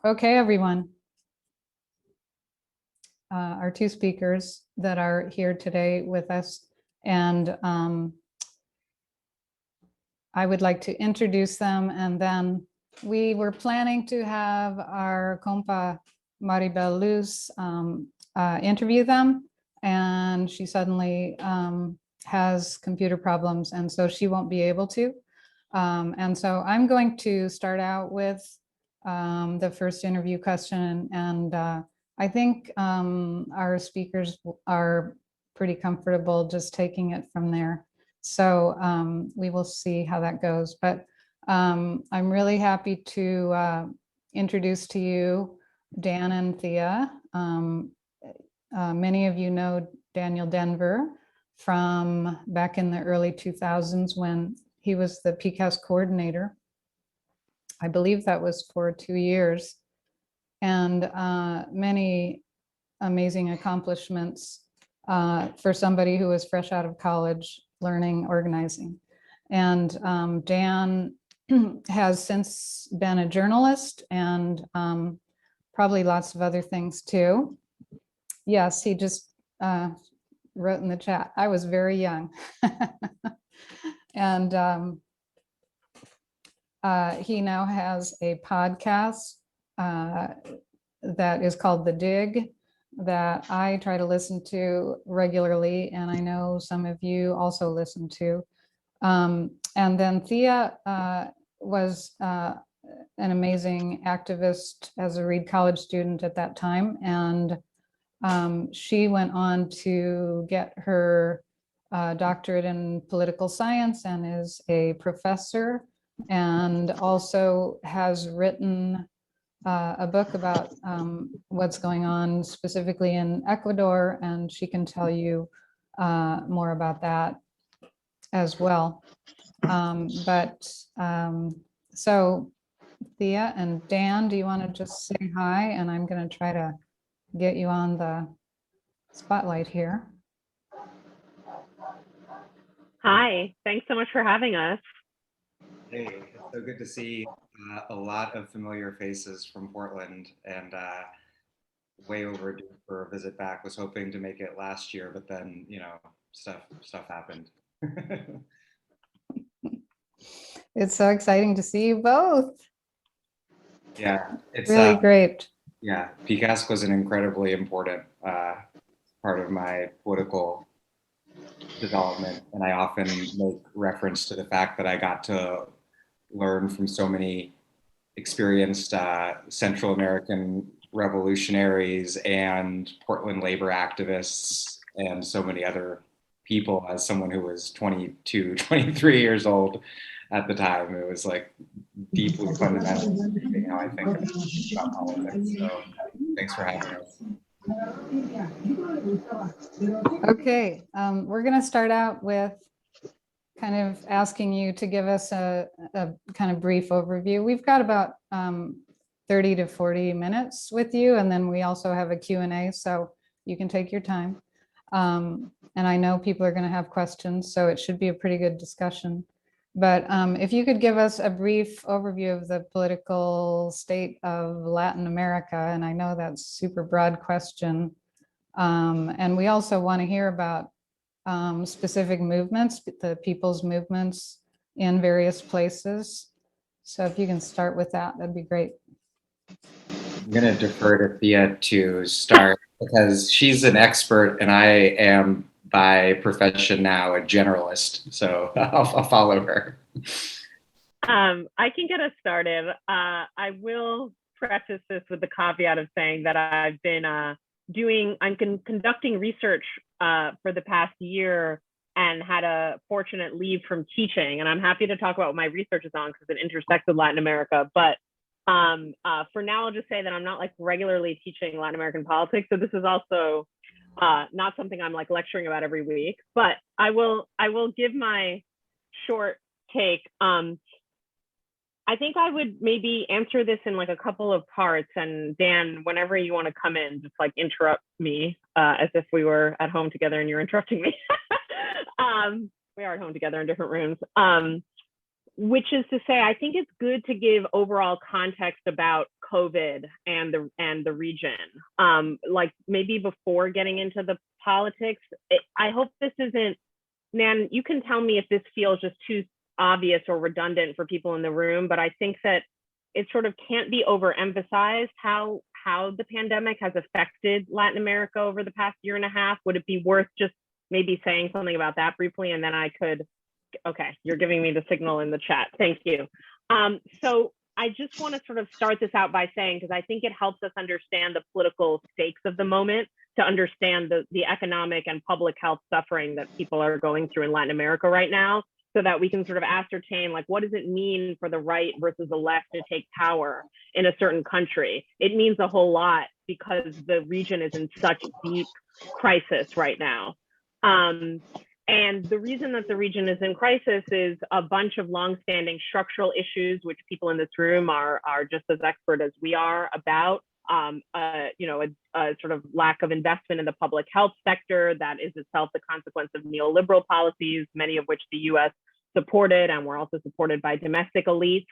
Okay, everyone. Our two speakers that are here today with us, and I would like to introduce them, and then we were planning to have our compa Maribel Luz interview them, and she suddenly has computer problems, and so she won't be able to. And so I'm going to start out with the first interview question, and I think our speakers are pretty comfortable just taking it from there. So we will see how that goes. But I'm really happy to introduce to you Dan and Thea. Many of you know Daniel Denvir from back in the early 2000s when he was the PCASC coordinator. I believe that was for 2 years, and many amazing accomplishments for somebody who was fresh out of college learning organizing. And Dan has since been a journalist and probably lots of other things too. Yes, he just wrote in the chat, I was very young. And he now has a podcast that is called The Dig that I try to listen to regularly, and I know some of you also listen to. And then Thea was an amazing activist as a Reed College student at that time, and she went on to get her doctorate in political science and is a professor, and also has written a book about what's going on specifically in Ecuador, and she can tell you more about that as well. So Thea and Dan, do you want to just say hi? And I'm going to try to get you on the spotlight here. Hi, thanks so much for having us. Hey, it's so good to see a lot of familiar faces from Portland, and way overdue for a visit back. Was hoping to make it last year, but then, you know, stuff happened. It's so exciting to see you both. Yeah, it's really great. Yeah, PCASC was an incredibly important part of my political development, and I often make reference to the fact that I got to learn from so many experienced Central American revolutionaries and Portland labor activists and so many other people. As someone who was 22, 23 years old at the time, it was like deeply fundamental to how I think about politics. So thanks for having us. Okay, we're going to start out with kind of asking you to give us a kind of brief overview. We've got about 30 to 40 minutes with you, and then we also have a Q&A, so you can take your time. And I know people are going to have questions, so it should be a pretty good discussion. But if you could give us a brief overview of the political state of Latin America, and I know that's a super broad question. And we also want to hear about specific movements, the people's movements in various places. So if you can start with that, that'd be great. I'm going to defer to Thea to start because she's an expert and I am by profession now a generalist. So I'll follow her. I can get us started. I will preface this with the caveat of saying that I've been I'm conducting research for the past year and had a fortunate leave from teaching. And I'm happy to talk about what my research is on because it intersects with Latin America. But for now, I'll just say that I'm not like regularly teaching Latin American politics. So this is also not something I'm like lecturing about every week, but I will give my short take. I think I would maybe answer this in like a couple of parts, and Dan, whenever you want to come in, just like interrupt me as if we were at home together and you're interrupting me. We are at home together in different rooms. Which is to say, I think it's good to give overall context about COVID and the region. Like maybe before getting into the politics, I hope this isn't, Nan, you can tell me if this feels just too obvious or redundant for people in the room, but I think that it sort of can't be overemphasized how the pandemic has affected Latin America over the past year and a half. Would it be worth just maybe saying something about that briefly, and then I could, okay, you're giving me the signal in the chat. Thank you. So I just want to sort of start this out by saying, because I think it helps us understand the political stakes of the moment, to understand the economic and public health suffering that people are going through in Latin America right now, so that we can sort of ascertain, like, what does it mean for the right versus the left to take power in a certain country? It means a whole lot because the region is in such deep crisis right now. And the reason that the region is in crisis is a bunch of longstanding structural issues, which people in this room are just as expert as we are about. You know, a sort of lack of investment in the public health sector that is itself the consequence of neoliberal policies, many of which the US supported and were also supported by domestic elites.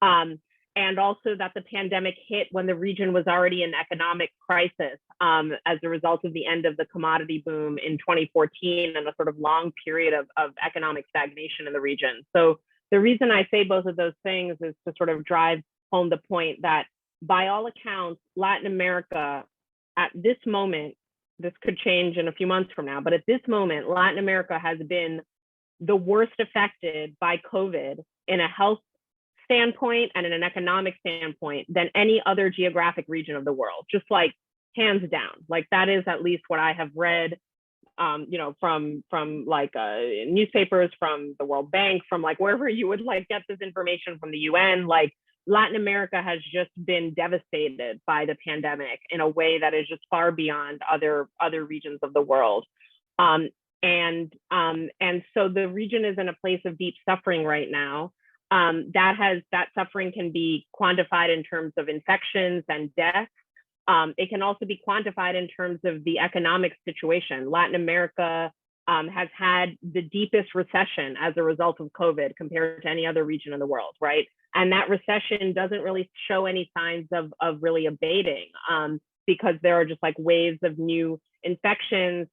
And also that the pandemic hit when the region was already in economic crisis as a result of the end of the commodity boom in 2014 and a sort of long period of economic stagnation in the region. So the reason I say both of those things is to sort of drive home the point that by all accounts, Latin America at this moment, this could change in a few months from now, but at this moment, Latin America has been the worst affected by COVID in a health standpoint and in an economic standpoint than any other geographic region of the world, just like hands down. Like that is at least what I have read, you know, from like newspapers, from the World Bank, from like wherever you would like get this information, from the UN. Like Latin America has just been devastated by the pandemic in a way that is just far beyond other regions of the world. And so the region is in a place of deep suffering right now. That suffering can be quantified in terms of infections and deaths. It can also be quantified in terms of the economic situation. Latin America has had the deepest recession as a result of COVID compared to any other region in the world, right? And that recession doesn't really show any signs of really abating because there are just like waves of new infections,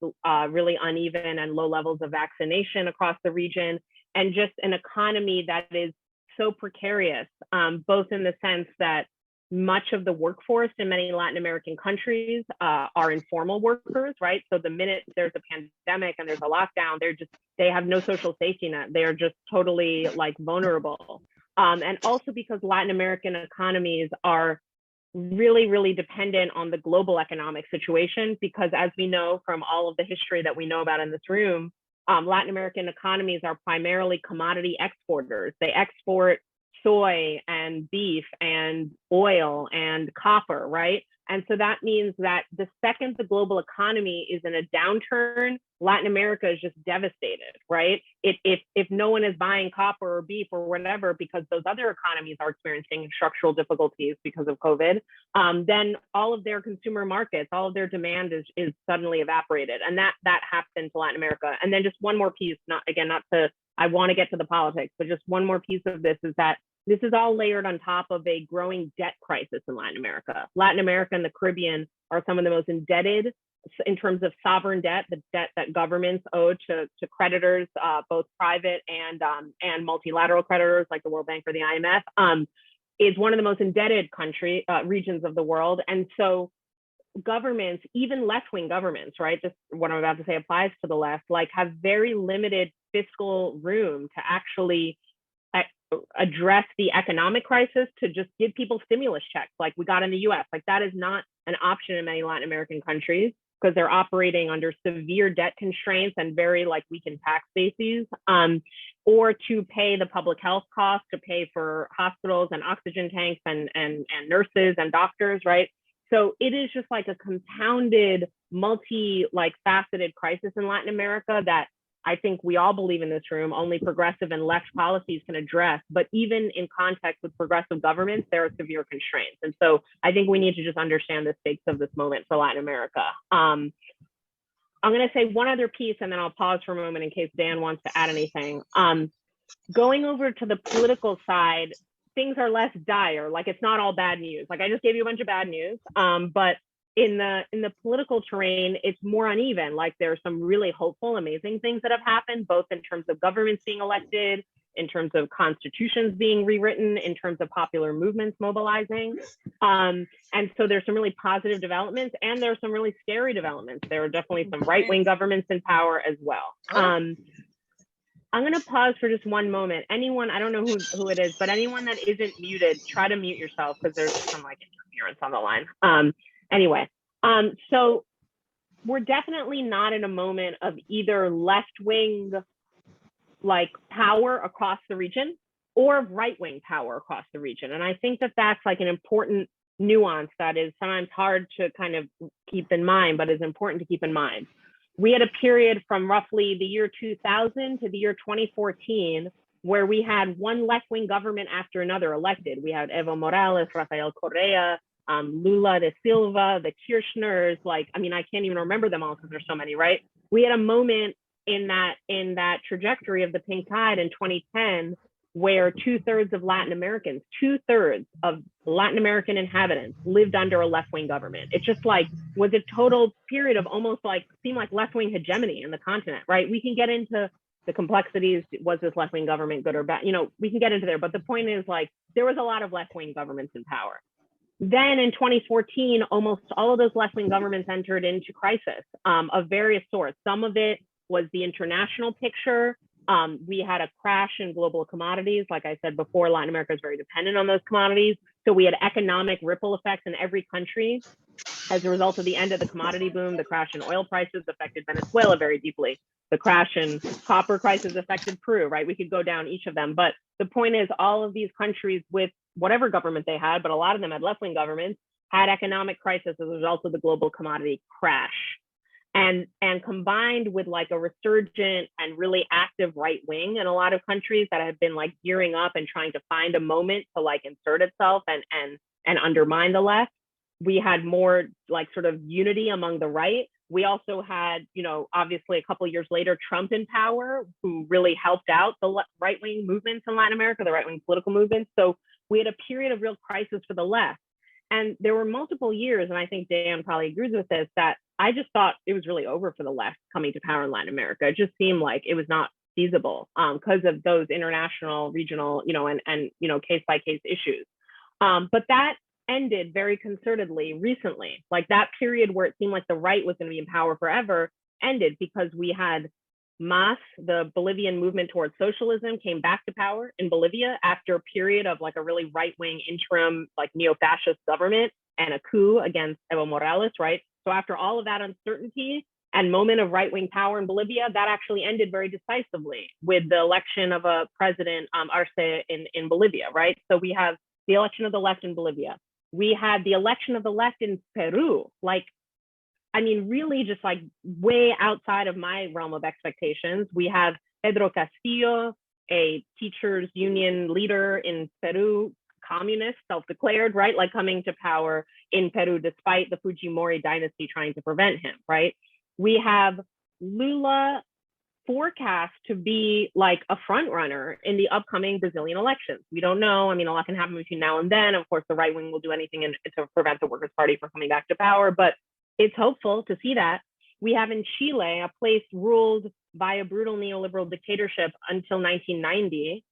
really uneven and low levels of vaccination across the region, and just an economy that is so precarious, both in the sense that much of the workforce in many Latin American countries are informal workers, right? So the minute there's a pandemic and there's a lockdown, they have no social safety net. They are just totally like vulnerable. And also because Latin American economies are really, really dependent on the global economic situation, because as we know from all of the history that we know about in this room, Latin American economies are primarily commodity exporters. They export soy and beef and oil and copper, right? And so that means that the second the global economy is in a downturn, Latin America is just devastated, right? If no one is buying copper or beef or whatever because those other economies are experiencing structural difficulties because of COVID, then all of their consumer markets, all of their demand is suddenly evaporated. And that happened to Latin America. And then just one more piece, I want to get to the politics, but just one more piece of this is that this is all layered on top of a growing debt crisis in Latin America. Latin America and the Caribbean are some of the most indebted in terms of sovereign debt, the debt that governments owe to creditors, both private and multilateral creditors like the World Bank or the IMF, is one of the most indebted regions of the world. And so governments, even left-wing governments, right? Just what I'm about to say applies to the left, like have very limited fiscal room to actually address the economic crisis, to just give people stimulus checks like we got in the US. Like that is not an option in many Latin American countries because they're operating under severe debt constraints and very like weakened tax bases, or to pay the public health costs, to pay for hospitals and oxygen tanks and nurses and doctors, right? So it is just like a compounded, faceted crisis in Latin America that I think we all believe in this room only progressive and left policies can address. But even in context with progressive governments, there are severe constraints. And so I think we need to just understand the stakes of this moment for Latin America. I'm going to say one other piece, and then I'll pause for a moment in case Dan wants to add anything. Going over to the political side, things are less dire. Like it's not all bad news. Like I just gave you a bunch of bad news, but in the political terrain, it's more uneven. Like there are some really hopeful, amazing things that have happened, both in terms of governments being elected, in terms of constitutions being rewritten, in terms of popular movements mobilizing. And so there's some really positive developments, and there are some really scary developments. There are definitely some right-wing governments in power as well. I'm going to pause for just one moment. Anyone, I don't know who it is, but anyone that isn't muted, try to mute yourself because there's some like interference on the line. Anyway, so we're definitely not in a moment of either left-wing like power across the region or right-wing power across the region. And I think that that's like an important nuance that is sometimes hard to kind of keep in mind, but is important to keep in mind. We had a period from roughly the year 2000 to the year 2014 where we had one left-wing government after another elected. We had Evo Morales, Rafael Correa, Lula da Silva, the Kirchners, like, I mean, I can't even remember them all because there's so many, right? We had a moment in that trajectory of the pink tide in 2010 where 2/3 of Latin Americans, 2/3 of Latin American inhabitants lived under a left-wing government. It just like was a total period of almost like seemed like left-wing hegemony in the continent, right? We can get into the complexities. Was this left-wing government good or bad? You know, we can get into there, but the point is like there was a lot of left-wing governments in power. Then in 2014, almost all of those left-wing governments entered into crisis of various sorts. Some of it was the international picture. We had a crash in global commodities. Like I said before, Latin America is very dependent on those commodities. So we had economic ripple effects in every country. As a result of the end of the commodity boom, the crash in oil prices affected Venezuela very deeply. The crash in copper prices affected Peru, right? We could go down each of them. But the point is all of these countries with whatever government they had, but a lot of them had left-wing governments, had economic crisis as a result of the global commodity crash. And combined with like a resurgent and really active right wing in a lot of countries that have been like gearing up and trying to find a moment to like insert itself and undermine the left, we had more like sort of unity among the right. We also had, you know, obviously a couple of years later, Trump in power, who really helped out the right-wing movements in Latin America, the right-wing political movements. So we had a period of real crisis for the left. And there were multiple years, and I think Dan probably agrees with this, that I just thought it was really over for the left coming to power in Latin America. It just seemed like it was not feasible because of those international, regional, you know, and you know, case-by-case issues. But that ended very concertedly recently. Like that period where it seemed like the right was going to be in power forever ended because we had MAS, the Bolivian movement towards socialism, came back to power in Bolivia after a period of like a really right-wing interim, like neo-fascist government and a coup against Evo Morales, right? So after all of that uncertainty and moment of right-wing power in Bolivia, that actually ended very decisively with the election of a president, Arce, in Bolivia, right? So we have the election of the left in Bolivia. We had the election of the left in Peru, like, I mean, really just like way outside of my realm of expectations. We have Pedro Castillo, a teachers union leader in Peru, communist, self-declared, right? Like coming to power in Peru, despite the Fujimori dynasty trying to prevent him, right? We have Lula forecast to be like a front runner in the upcoming Brazilian elections. We don't know. I mean, a lot can happen between now and then. Of course, the right wing will do anything to prevent the Workers' Party from coming back to power, but it's hopeful to see that. We have in Chile, a place ruled by a brutal neoliberal dictatorship until 1990,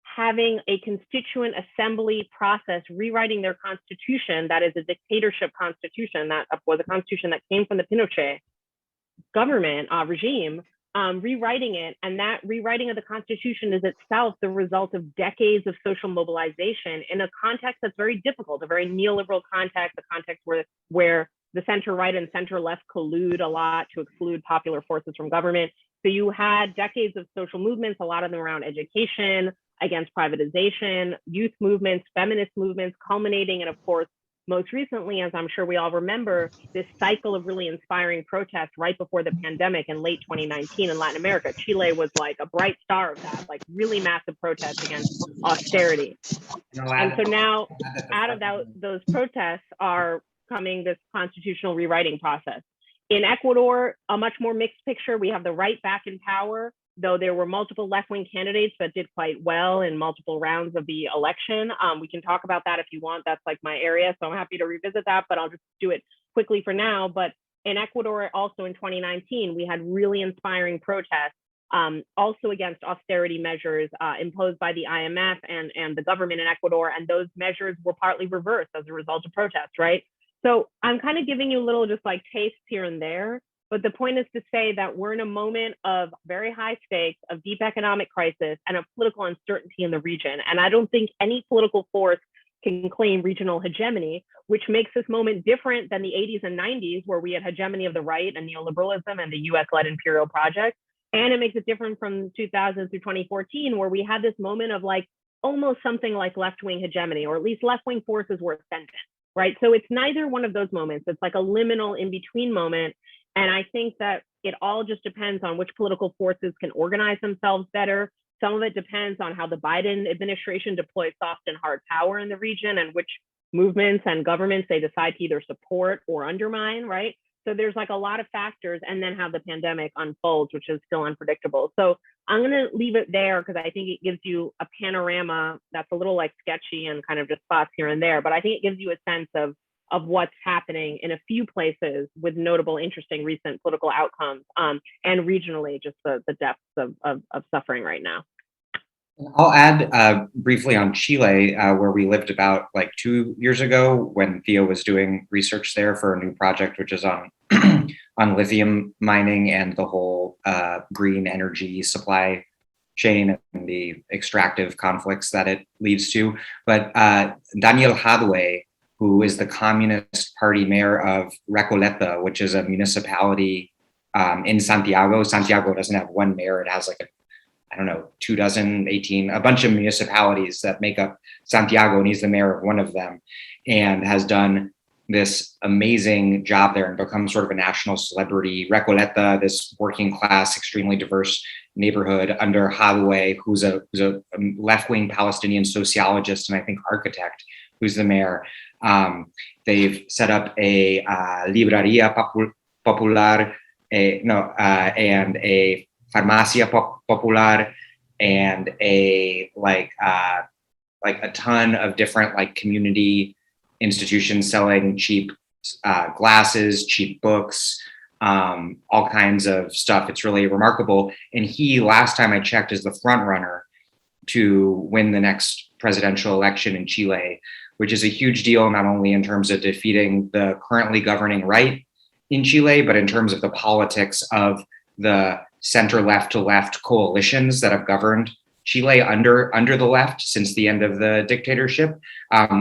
having a constituent assembly process rewriting their constitution that is a dictatorship constitution, that was a constitution that came from the Pinochet government regime, rewriting it. And that rewriting of the constitution is itself the result of decades of social mobilization in a context that's very difficult, a very neoliberal context, a context where the center right and center left collude a lot to exclude popular forces from government. So you had decades of social movements, a lot of them around education, against privatization, youth movements, feminist movements, culminating in, of course, most recently, as I'm sure we all remember, this cycle of really inspiring protests right before the pandemic in late 2019 in Latin America. Chile was like a bright star of that, like really massive protests against austerity. And so now out of those protests are coming this constitutional rewriting process. In Ecuador, a much more mixed picture. We have the right back in power. though there were multiple left-wing candidates that did quite well in multiple rounds of the election. We can talk about that if you want. That's like my area, so I'm happy to revisit that, but I'll just do it quickly for now. But in Ecuador, also in 2019, we had really inspiring protests, also against austerity measures imposed by the IMF and the government in Ecuador, and those measures were partly reversed as a result of protests, right? So I'm kind of giving you a little just like tastes here and there, but the point is to say that we're in a moment of very high stakes, of deep economic crisis, and of political uncertainty in the region. And I don't think any political force can claim regional hegemony, which makes this moment different than the 80s and 90s, where we had hegemony of the right and neoliberalism and the US-led imperial project. And it makes it different from 2000 through 2014, where we had this moment of like almost something like left-wing hegemony, or at least left-wing forces were ascendant, right? So it's neither one of those moments. It's like a liminal in-between moment. And I think that it all just depends on which political forces can organize themselves better. Some of it depends on how the Biden administration deploys soft and hard power in the region, and which movements and governments they decide to either support or undermine, right? So there's like a lot of factors, and then how the pandemic unfolds, which is still unpredictable. So I'm going to leave it there because I think it gives you a panorama that's a little like sketchy and kind of just spots here and there. But I think it gives you a sense of what's happening in a few places with notable, interesting recent political outcomes, and regionally, just the depths of suffering right now. I'll add briefly on Chile, where we lived about like 2 years ago when Thea was doing research there for a new project, which is on on lithium mining and the whole green energy supply chain and the extractive conflicts that it leads to. But Daniel Jadwe, who is the Communist Party mayor of Recoleta, which is a municipality in Santiago. Santiago doesn't have one mayor, it has like I don't know, 18, a bunch of municipalities that make up Santiago, and he's the mayor of one of them, and has done this amazing job there and become sort of a national celebrity. Recoleta, this working class, extremely diverse neighborhood under Jadwe, who's a left-wing Palestinian sociologist and I think architect, who's the mayor. They've set up a librería popular, and a farmacia popular, and a a ton of different like community institutions selling cheap glasses, cheap books, all kinds of stuff. It's really remarkable. And he, last time I checked, is the front runner to win the next presidential election in Chile, which is a huge deal, not only in terms of defeating the currently governing right in Chile, but in terms of the politics of the center left to left coalitions that have governed Chile under the left since the end of the dictatorship,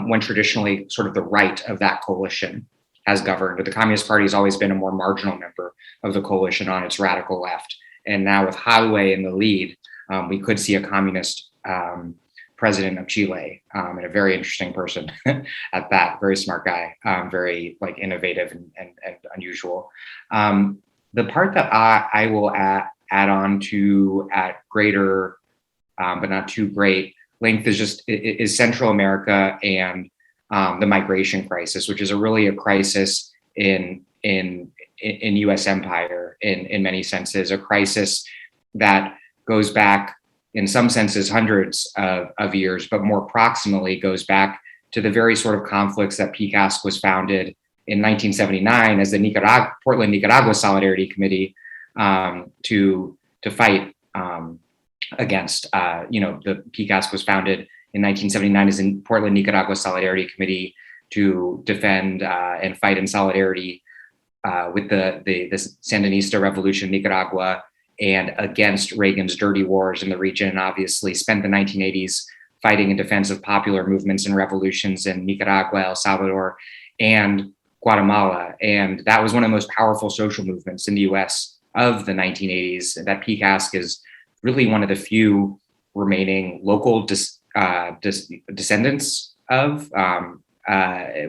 when traditionally sort of the right of that coalition has governed. The Communist Party has always been a more marginal member of the coalition on its radical left. And now with Jadwe in the lead, we could see a communist president of Chile, and a very interesting person at that, very smart guy, very like innovative and unusual. The part that I will add on to at greater, but not too great length is Central America and the migration crisis, which is really a crisis in U.S. empire in many senses, a crisis that goes back in some senses hundreds of years, but more proximally goes back to the very sort of conflicts that PCASC was founded in 1979 as the Portland, Nicaragua Solidarity Committee to fight against, the PCASC was founded in 1979 as the Portland, Nicaragua Solidarity Committee to defend and fight in solidarity with the Sandinista revolution in Nicaragua and against Reagan's dirty wars in the region, and obviously spent the 1980s fighting in defense of popular movements and revolutions in Nicaragua, El Salvador, and Guatemala. And that was one of the most powerful social movements in the US of the 1980s. That PCASC is really one of the few remaining local descendants of,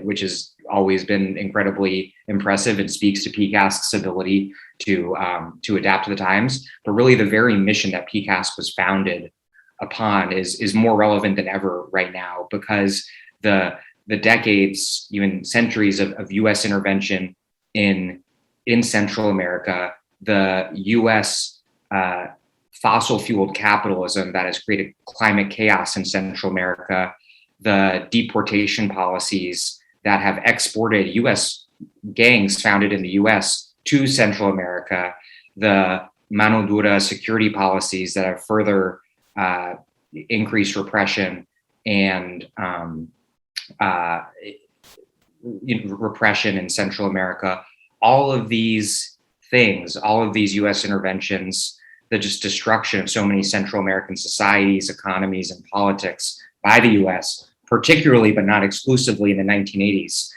which has always been incredibly impressive and speaks to PCASC's ability to adapt to the times. But really the very mission that PCASC was founded upon is more relevant than ever right now, because the decades, even centuries of US intervention in Central America, the US fossil fueled capitalism that has created climate chaos in Central America, the deportation policies that have exported US gangs founded in the US to Central America, the mano dura security policies that have further increased repression and repression in Central America. All of these things, all of these US interventions, the just destruction of so many Central American societies, economies, and politics by the US, particularly but not exclusively in the 1980s,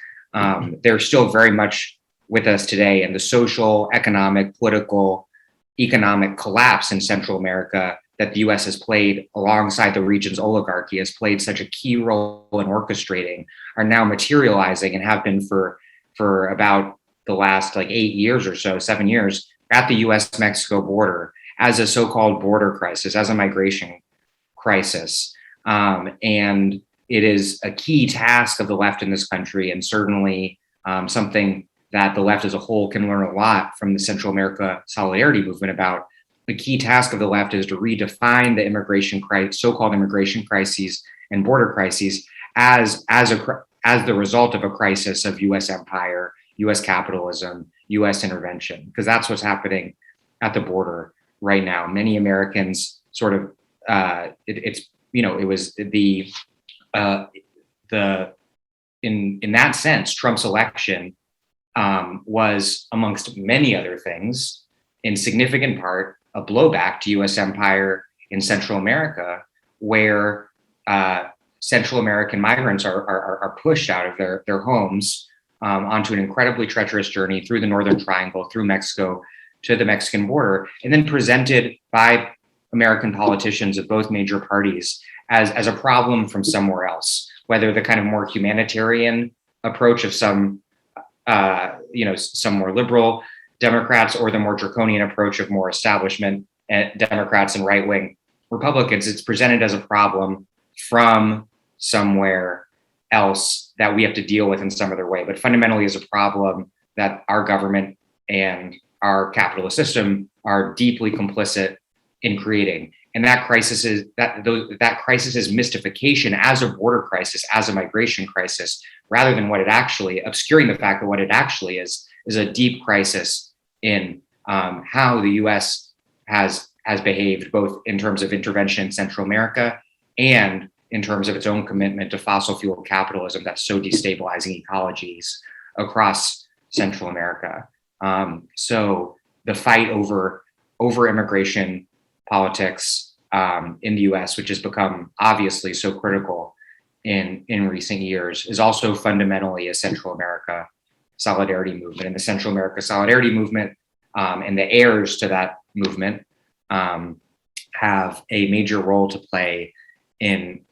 they're still very much with us today. And the social, economic, political, economic collapse in Central America that the US has played alongside the region's oligarchy has played such a key role in orchestrating are now materializing and have been for about the last like 8 years or so, 7 years, at the US-Mexico border as a so-called border crisis, as a migration crisis. And it is a key task of the left in this country, and certainly something that the left as a whole can learn a lot from the Central America Solidarity Movement about. The key task of the left is to redefine the so-called immigration crises and border crises as the result of a crisis of US empire, US capitalism, US intervention, because that's what's happening at the border right now. Many Americans sort of, it was in that sense, Trump's election was, amongst many other things, in significant part, a blowback to US empire in Central America, where Central American migrants are pushed out of their homes onto an incredibly treacherous journey through the Northern Triangle, through Mexico, to the Mexican border, and then presented by American politicians of both major parties as a problem from somewhere else, whether the kind of more humanitarian approach of some more liberal Democrats or the more draconian approach of more establishment Democrats and right-wing Republicans. It's presented as a problem from somewhere else that we have to deal with in some other way, but fundamentally as a problem that our government and our capitalist system are deeply complicit in creating. And that crisis is mystification as a border crisis, as a migration crisis, rather than what it actually, obscuring the fact that what it actually is a deep crisis in how the US has behaved, both in terms of intervention in Central America and in terms of its own commitment to fossil fuel capitalism that's so destabilizing ecologies across Central America. So the fight over immigration politics in the US, which has become obviously so critical in recent years, is also fundamentally a Central America solidarity movement. And the Central America solidarity movement and the heirs to that movement have a major role to play in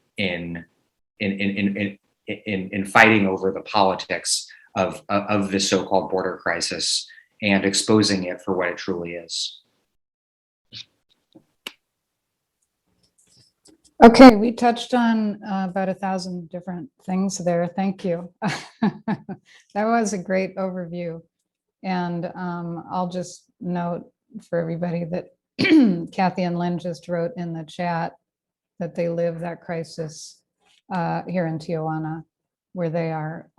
fighting over the politics of this so-called border crisis and exposing it for what it truly is. Okay, we touched on about 1,000 different things there. Thank you. That was a great overview. And I'll just note for everybody that Kathy and Lynn just wrote in the chat that they live that crisis here in Tijuana, where they are.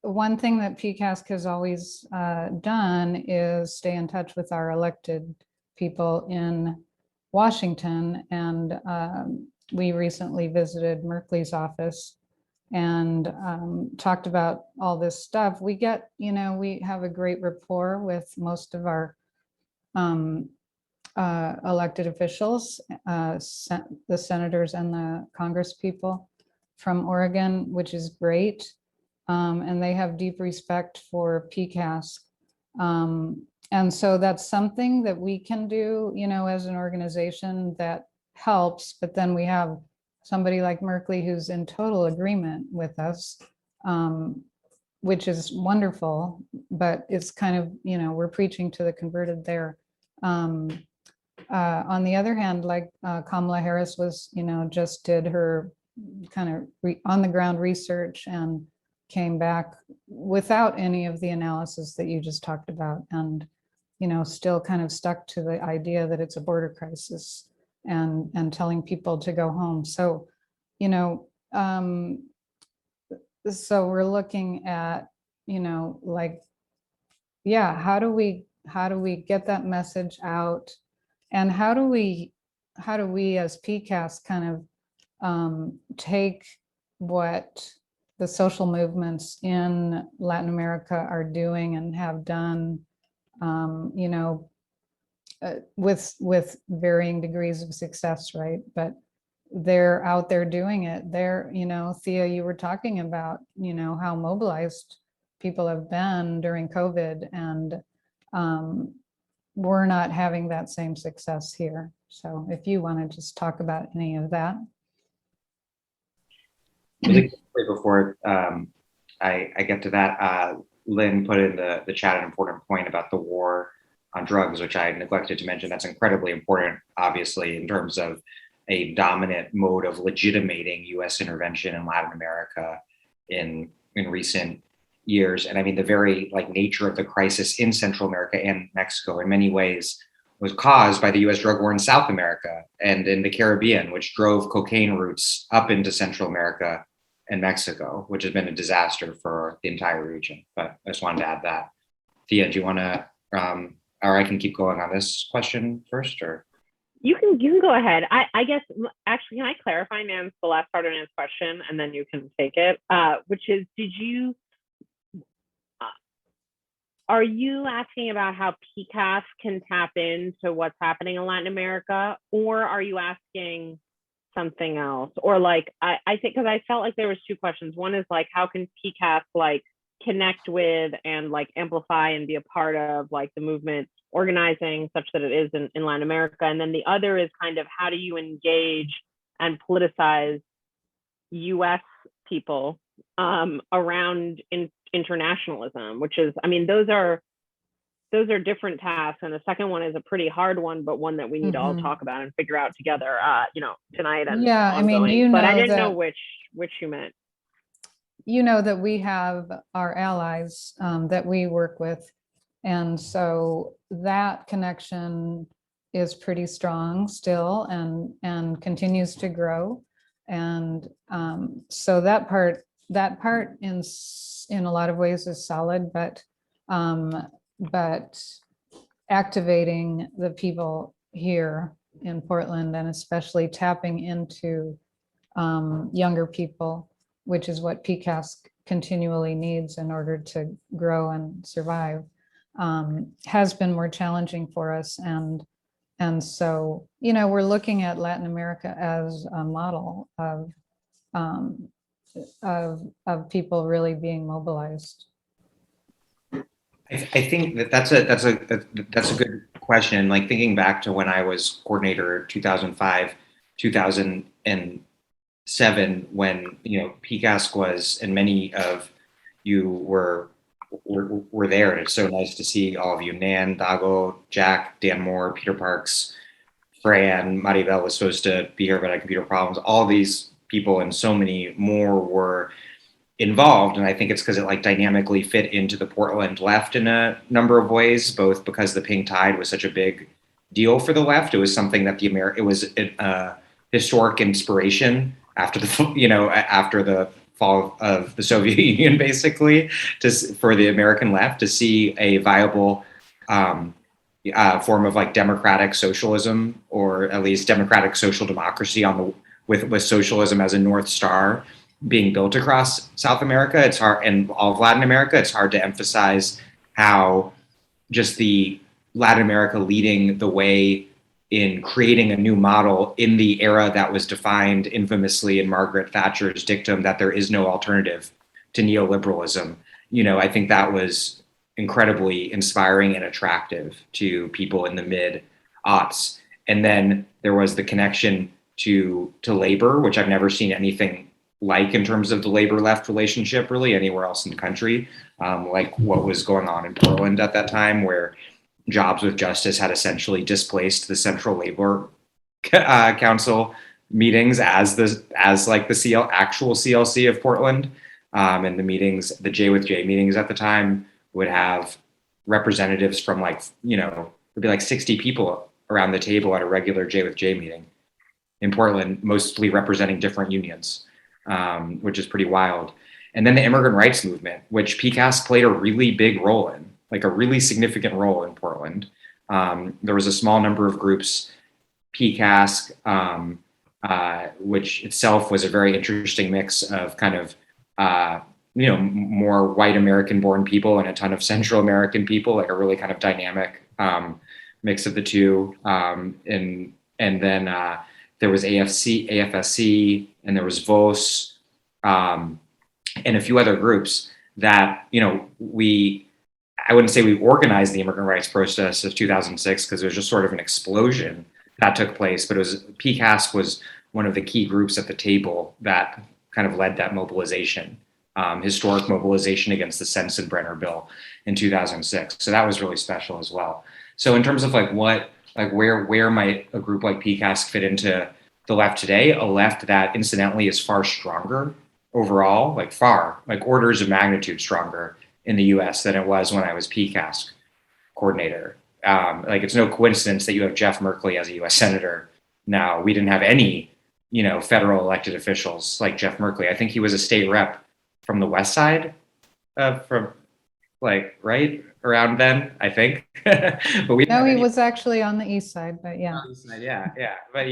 One thing that PCASC has always done is stay in touch with our elected people in Washington. And we recently visited Merkley's office and talked about all this stuff. We get, we have a great rapport with most of our elected officials, the senators and the Congress people from Oregon, which is great. And they have deep respect for PCASC. And so that's something that we can do, as an organization that helps. But then we have somebody like Merkley who's in total agreement with us, which is wonderful. But it's kind of, we're preaching to the converted there. On the other hand, like Kamala Harris was, just did her kind of on the ground research and came back without any of the analysis that you just talked about. And still kind of stuck to the idea that it's a border crisis and telling people to go home. So, so we're looking at, like, yeah, how do we get that message out? And how do we as PCASC kind of take what the social movements in Latin America are doing and have done, with varying degrees of success, right? But they're out there doing it. They're, Thea, you were talking about, how mobilized people have been during COVID, and we're not having that same success here. So if you want to just talk about any of that. Really quickly before I get to that, Lynn put in the chat an important point about the war on drugs, which I neglected to mention. That's incredibly important, obviously, in terms of a dominant mode of legitimating U.S. intervention in Latin America in recent years. And I mean, the very nature of the crisis in Central America and Mexico in many ways was caused by the U.S. drug war in South America and in the Caribbean, which drove cocaine routes up into Central America and Mexico, which has been a disaster for the entire region. But I just wanted to add that. Thea, do you want to, or I can keep going on this question first, or? You can go ahead. I guess, actually, can I clarify, Nan, the last part of Nan's question, and then you can take it, which is, are you asking about how PCASC can tap into what's happening in Latin America, or are you asking something else? Or I think, because I felt like there was two questions. One is how can PCASC connect with and amplify and be a part of the movement organizing such that it is in Latin America. And then the other is kind of how do you engage and politicize US people around internationalism, which is, I mean, those are different tasks. And the second one is a pretty hard one, but one that we need to all talk about and figure out together, tonight. And yeah, ongoing. I mean, but I didn't know which you meant. That we have our allies that we work with. And so that connection is pretty strong still and continues to grow. And so that part in a lot of ways is solid, but activating the people here in Portland and especially tapping into younger people, which is what PCASC continually needs in order to grow and survive, has been more challenging for us. And so, we're looking at Latin America as a model of people really being mobilized. I think that's a good question. Thinking back to when I was coordinator 2005, 2007, when PCASC was, and many of you were there, and it's so nice to see all of you. Nan, Dago, Jack, Dan Moore, Peter Parks, Fran, Maribel was supposed to be here but had computer problems. All these people and so many more were involved, and I think it's because it dynamically fit into the Portland left in a number of ways, both because the pink tide was such a big deal for the left. It was something that it was a historic inspiration after the fall of the Soviet Union, basically, for the American left to see a viable form of democratic socialism, or at least democratic social democracy with socialism as a North Star being built across South America. It's hard, and all of Latin America, it's hard to emphasize how just the Latin America leading the way in creating a new model in the era that was defined infamously in Margaret Thatcher's dictum that there is no alternative to neoliberalism. I think that was incredibly inspiring and attractive to people in the mid-aughts. And then there was the connection to labor, which I've never seen anything in terms of the labor-left relationship really anywhere else in the country, like what was going on in Portland at that time, where Jobs with Justice had essentially displaced the Central Labor Council meetings as the actual CLC of Portland, and the meetings, the J with J meetings at the time, would have representatives from like, it'd be like 60 people around the table at a regular J with J meeting in Portland, mostly representing different unions, which is pretty wild. And then the immigrant rights movement, which PCASC played a really big role in, like a really significant role in Portland. There was a small number of groups, PCASC, which itself was a very interesting mix of kind of, more white American born people and a ton of Central American people, like a really kind of dynamic mix of the two. And then there was AFSC, and there was VOS, and a few other groups that, I wouldn't say we organized the immigrant rights process of 2006 because it was just sort of an explosion that took place, but PCASC was one of the key groups at the table that kind of led that mobilization, historic mobilization against the Sensenbrenner bill in 2006. So that was really special as well. So in terms of where might a group like PCASC fit into the left today, a left that incidentally is far stronger overall, like orders of magnitude stronger in the US than it was when I was PCASC coordinator. It's no coincidence that you have Jeff Merkley as a US Senator now. We didn't have any, federal elected officials like Jeff Merkley. I think he was a state rep from the West Side, right around then, I think. But he was actually on the East Side, but yeah. Yeah. But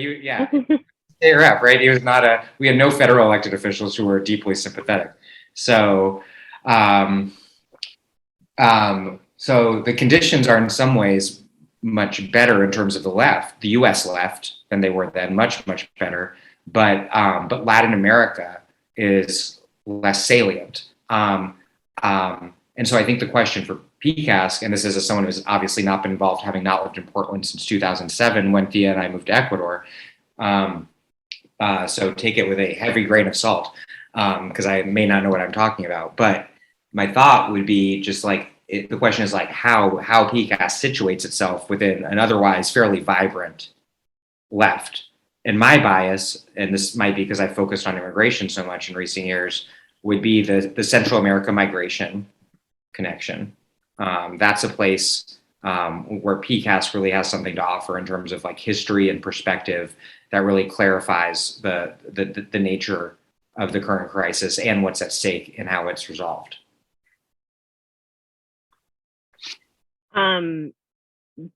state rep, right? He was not we had no federal elected officials who were deeply sympathetic. So, so the conditions are in some ways much better in terms of the left, the U.S. left, than they were then, much, much better. But Latin America is less salient. And so I think the question for PCASC, and this is as someone who's obviously not been involved, having not lived in Portland since 2007 when Thea and I moved to Ecuador. So take it with a heavy grain of salt, because I may not know what I'm talking about. But my thought would be just the question is how PCASC situates itself within an otherwise fairly vibrant left. And my bias, and this might be because I focused on immigration so much in recent years, would be the Central America migration connection. That's a place where PCASC really has something to offer in terms of history and perspective that really clarifies the nature of the current crisis and what's at stake and how it's resolved. I'm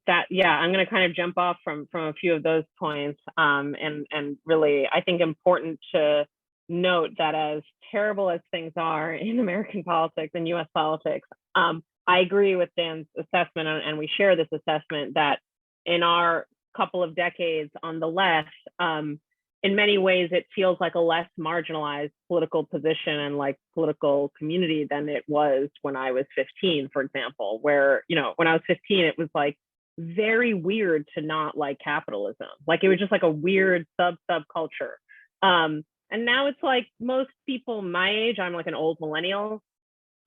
going to kind of jump off from a few of those points, and really, I think important to note that as terrible as things are in American politics and U.S. politics, I agree with Dan's assessment, and we share this assessment that in our couple of decades on the left, in many ways, it feels like a less marginalized political position and political community than it was when I was 15, for example, where, when I was 15, it was very weird to not like capitalism. It was just a weird subculture. And now it's most people my age, I'm an old millennial,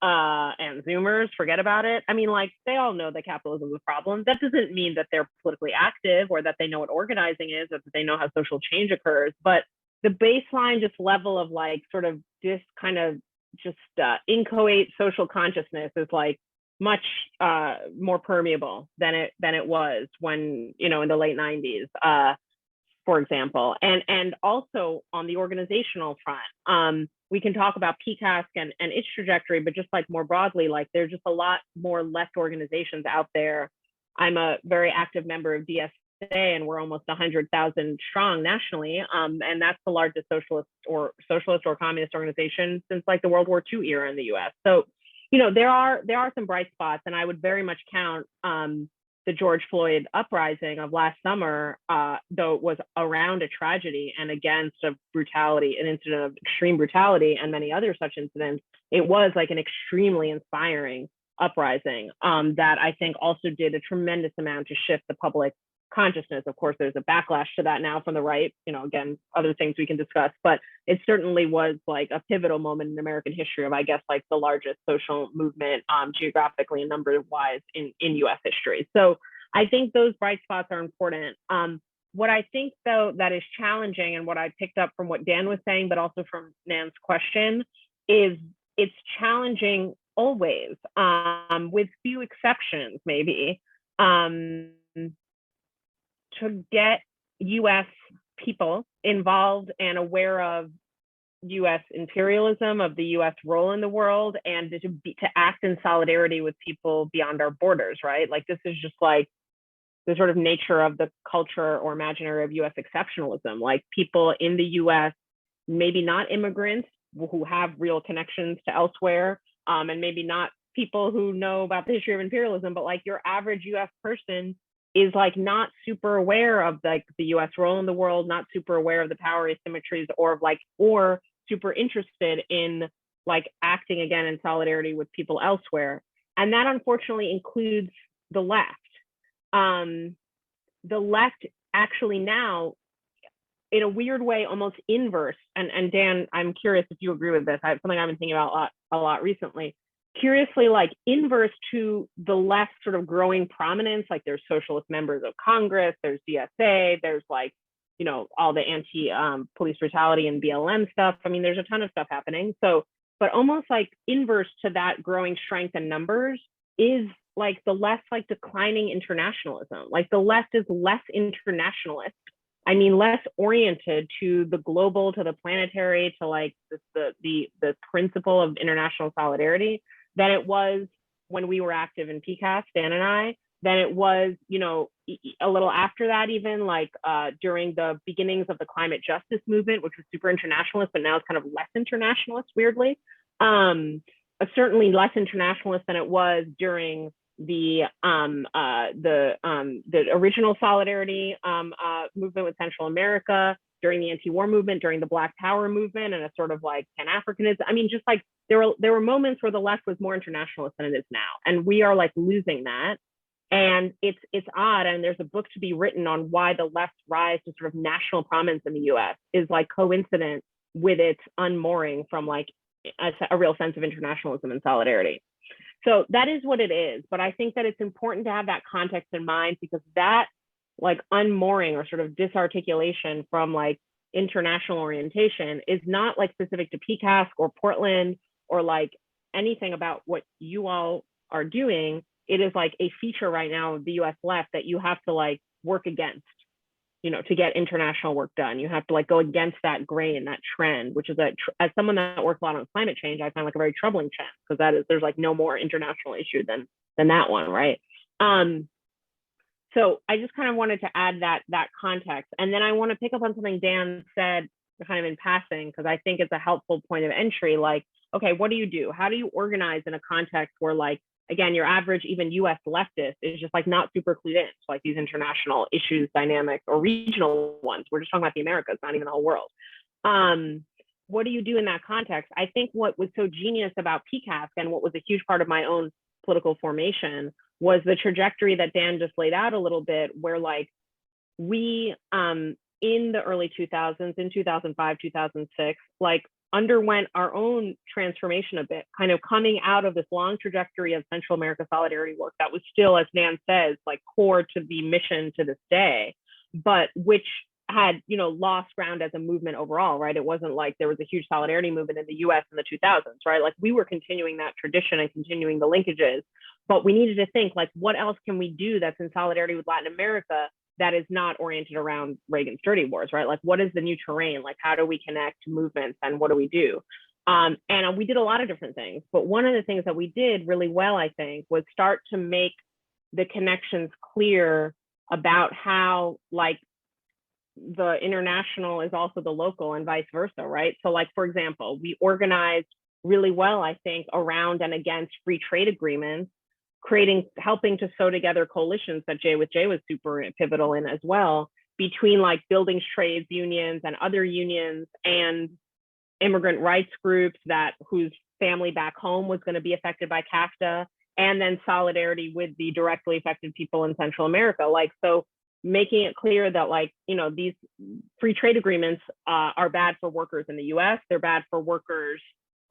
and Zoomers, forget about it. I mean, they all know that capitalism is a problem. That doesn't mean that they're politically active or that they know what organizing is or that they know how social change occurs. But the baseline just level of sort of this kind of just inchoate social consciousness is much more permeable than it was when, in the late 90s, for example. And also on the organizational front, we can talk about PCASC and its trajectory, but just more broadly, there's just a lot more left organizations out there. I'm a very active member of DSA, and we're almost 100,000 strong nationally. And that's the largest socialist or communist organization since the World War II era in the US. So, there are some bright spots, and I would very much count the George Floyd uprising of last summer, though it was around a tragedy and against an incident of extreme brutality and many other such incidents. It was an extremely inspiring uprising that I think also did a tremendous amount to shift the public consciousness. Of course, there's a backlash to that now from the right, again, other things we can discuss, but it certainly was a pivotal moment in American history of, I guess, the largest social movement geographically and number wise in US history. So I think those bright spots are important. What I think, though, that is challenging, and what I picked up from what Dan was saying, but also from Nan's question, is it's challenging always, with few exceptions, maybe, to get US people involved and aware of US imperialism, of the US role in the world, and to act in solidarity with people beyond our borders, right? Like, this is just like the sort of nature of the culture or imaginary of US exceptionalism. Like, people in the US, maybe not immigrants who have real connections to elsewhere, and maybe not people who know about the history of imperialism, but like your average US person is like not super aware of like the US role in the world, not super aware of the power asymmetries, or super interested in like acting again in solidarity with people elsewhere. And that unfortunately includes the left. The left actually now, in a weird way, almost inverse. And Dan, I'm curious if you agree with this. Something I've been thinking about a lot recently. Curiously, like inverse to the left sort of growing prominence, like there's socialist members of Congress, there's DSA, there's like, you know, all the anti-police brutality and BLM stuff. I mean, there's a ton of stuff happening. So, but almost like inverse to that growing strength and numbers is like the left, like declining internationalism. Like the left is less internationalist. I mean, less oriented to the global, to the planetary, to like the principle of international solidarity than it was when we were active in PCASC, Dan and I, than it was, you know, a little after that, even like during the beginnings of the climate justice movement, which was super internationalist, but now it's kind of less internationalist, weirdly. Certainly less internationalist than it was during the original solidarity movement with Central America, during the anti-war movement, during the Black Power movement, and a sort of like Pan-Africanism. I mean, just like there were moments where the left was more internationalist than it is now, and we are like losing that. And it's odd, and there's a book to be written on why the left's rise to sort of national prominence in the U.S. is like coincident with its unmooring from like a real sense of internationalism and solidarity. So that is what it is. But I think that it's important to have that context in mind, because that like unmooring or sort of disarticulation from like international orientation is not like specific to PCASC or Portland or like anything about what you all are doing. It is like a feature right now of the US left that you have to like work against, you know, to get international work done. You have to like go against that grain, that trend, which is as someone that works a lot on climate change, I find like a very troubling trend, because there's like no more international issue than that one, right? So I just kind of wanted to add that context. And then I want to pick up on something Dan said kind of in passing, because I think it's a helpful point of entry. Like, okay, what do you do? How do you organize in a context where like, again, your average even US leftist is just like not super clued in to like these international issues, dynamics, or regional ones. We're just talking about the Americas, not even the whole world. What do you do in that context? I think what was so genius about PCASC, and what was a huge part of my own political formation, was the trajectory that Dan just laid out a little bit, where like we in the early 2000s, in 2005, 2006, like underwent our own transformation a bit, kind of coming out of this long trajectory of Central America solidarity work that was still, as Dan says, like core to the mission to this day, but which had, you know, lost ground as a movement overall, right? It wasn't like there was a huge solidarity movement in the US in the 2000s, right? Like we were continuing that tradition and continuing the linkages, but we needed to think like, what else can we do that's in solidarity with Latin America that is not oriented around Reagan's dirty wars, right? Like, what is the new terrain? Like, how do we connect movements and what do we do? And we did a lot of different things, but one of the things that we did really well, I think, was start to make the connections clear about how like the international is also the local and vice versa, right? So like, for example, we organized really well, I think, around and against free trade agreements, helping to sew together coalitions that Jay with Jay was super pivotal in as well, between like buildings trades unions and other unions and immigrant rights groups whose family back home was going to be affected by CAFTA, and then solidarity with the directly affected people in Central America. Like, so making it clear that like, you know, these free trade agreements are bad for workers in the US, they're bad for workers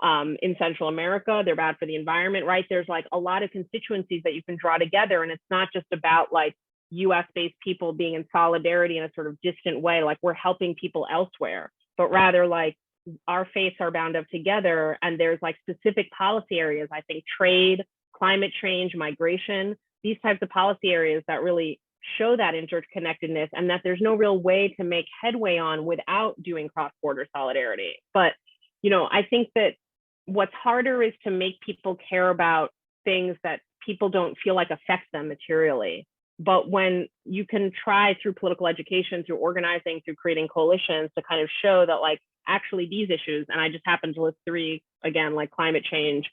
in Central America, they're bad for the environment, right? There's like a lot of constituencies that you can draw together, and it's not just about like US-based people being in solidarity in a sort of distant way, like we're helping people elsewhere, but rather like our fates are bound up together, and there's like specific policy areas, I think trade, climate change, migration, these types of policy areas that really show that interconnectedness, and that there's no real way to make headway on without doing cross-border solidarity. But, you know, I think that what's harder is to make people care about things that people don't feel like affect them materially. But when you can try through political education, through organizing, through creating coalitions to kind of show that like actually these issues, and I just happened to list three again, like climate change,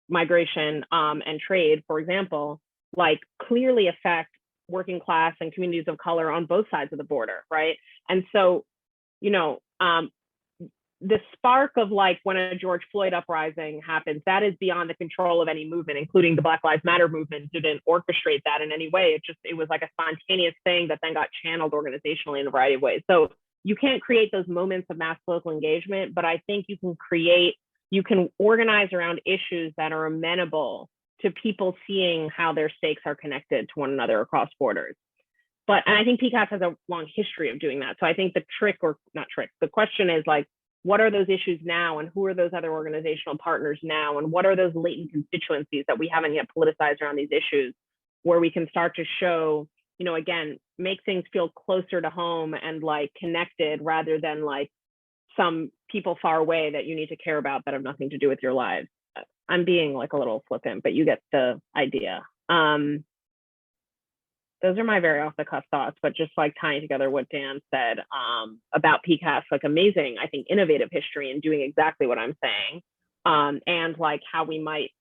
migration, and trade, for example, like clearly affect working class and communities of color on both sides of the border, right? And so, you know, the spark of like when a George Floyd uprising happens, that is beyond the control of any movement, including the Black Lives Matter movement didn't orchestrate that in any way. It was like a spontaneous thing that then got channeled organizationally in a variety of ways. So you can't create those moments of mass political engagement, but I think you can organize around issues that are amenable to people seeing how their stakes are connected to one another across borders. And I think PCASC has a long history of doing that. So I think the question is like, what are those issues now, and who are those other organizational partners now, and what are those latent constituencies that we haven't yet politicized around these issues, where we can start to show, you know, again, make things feel closer to home and like connected, rather than like some people far away that you need to care about that have nothing to do with your lives. I'm being like a little flippant, but you get the idea. Those are my very off the cuff thoughts, but just like tying together what Dan said about PCASC, like amazing, I think, innovative history in doing exactly what I'm saying, and like how we might,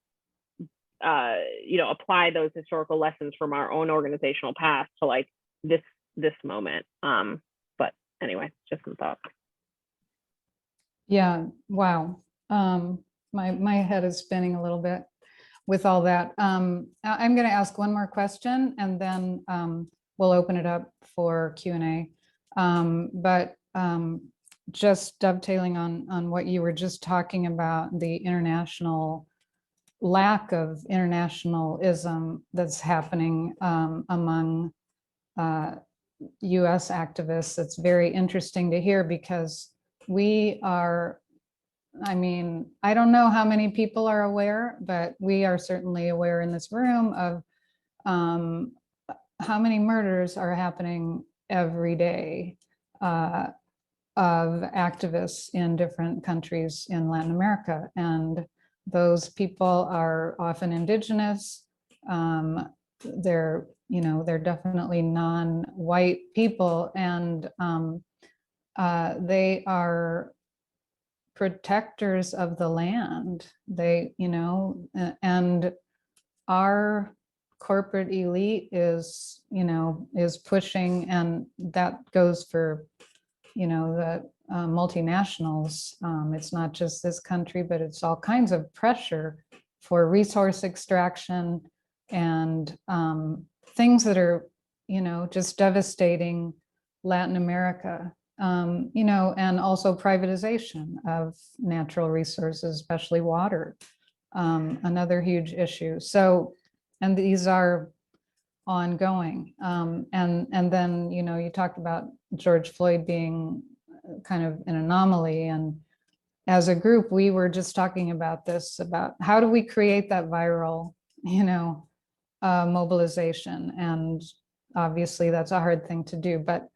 you know, apply those historical lessons from our own organizational past to like this moment. But anyway, just some thoughts. Yeah, wow. My head is spinning a little bit with all that. I'm going to ask one more question, and then we'll open it up for Q&A. But just dovetailing on what you were just talking about, the international lack of internationalism that's happening among US activists. It's very interesting to hear, because we are, I mean, I don't know how many people are aware, but we are certainly aware in this room of how many murders are happening every day of activists in different countries in Latin America. And those people are often indigenous. They're definitely non-white people, and they are protectors of the land. They, and our corporate elite is pushing, and that goes for, the multinationals. It's not just this country, but it's all kinds of pressure for resource extraction and things that are, just devastating Latin America. And also privatization of natural resources, especially water, another huge issue. So, and these are ongoing. And then, you talked about George Floyd being kind of an anomaly. And as a group, we were just talking about this, about how do we create that viral, mobilization. And obviously that's a hard thing to do, but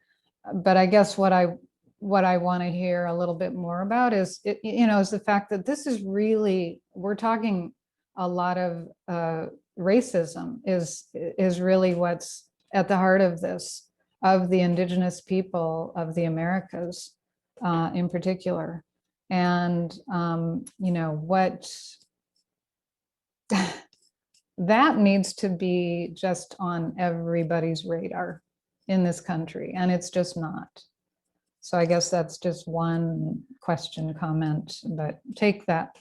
I guess what I want to hear a little bit more about is, is the fact that this is really, we're talking a lot of racism is really what's at the heart of this, of the indigenous people of the Americas in particular. And, what that needs to be just on everybody's radar in this country, and it's just not. So I guess that's just one question, comment, but take that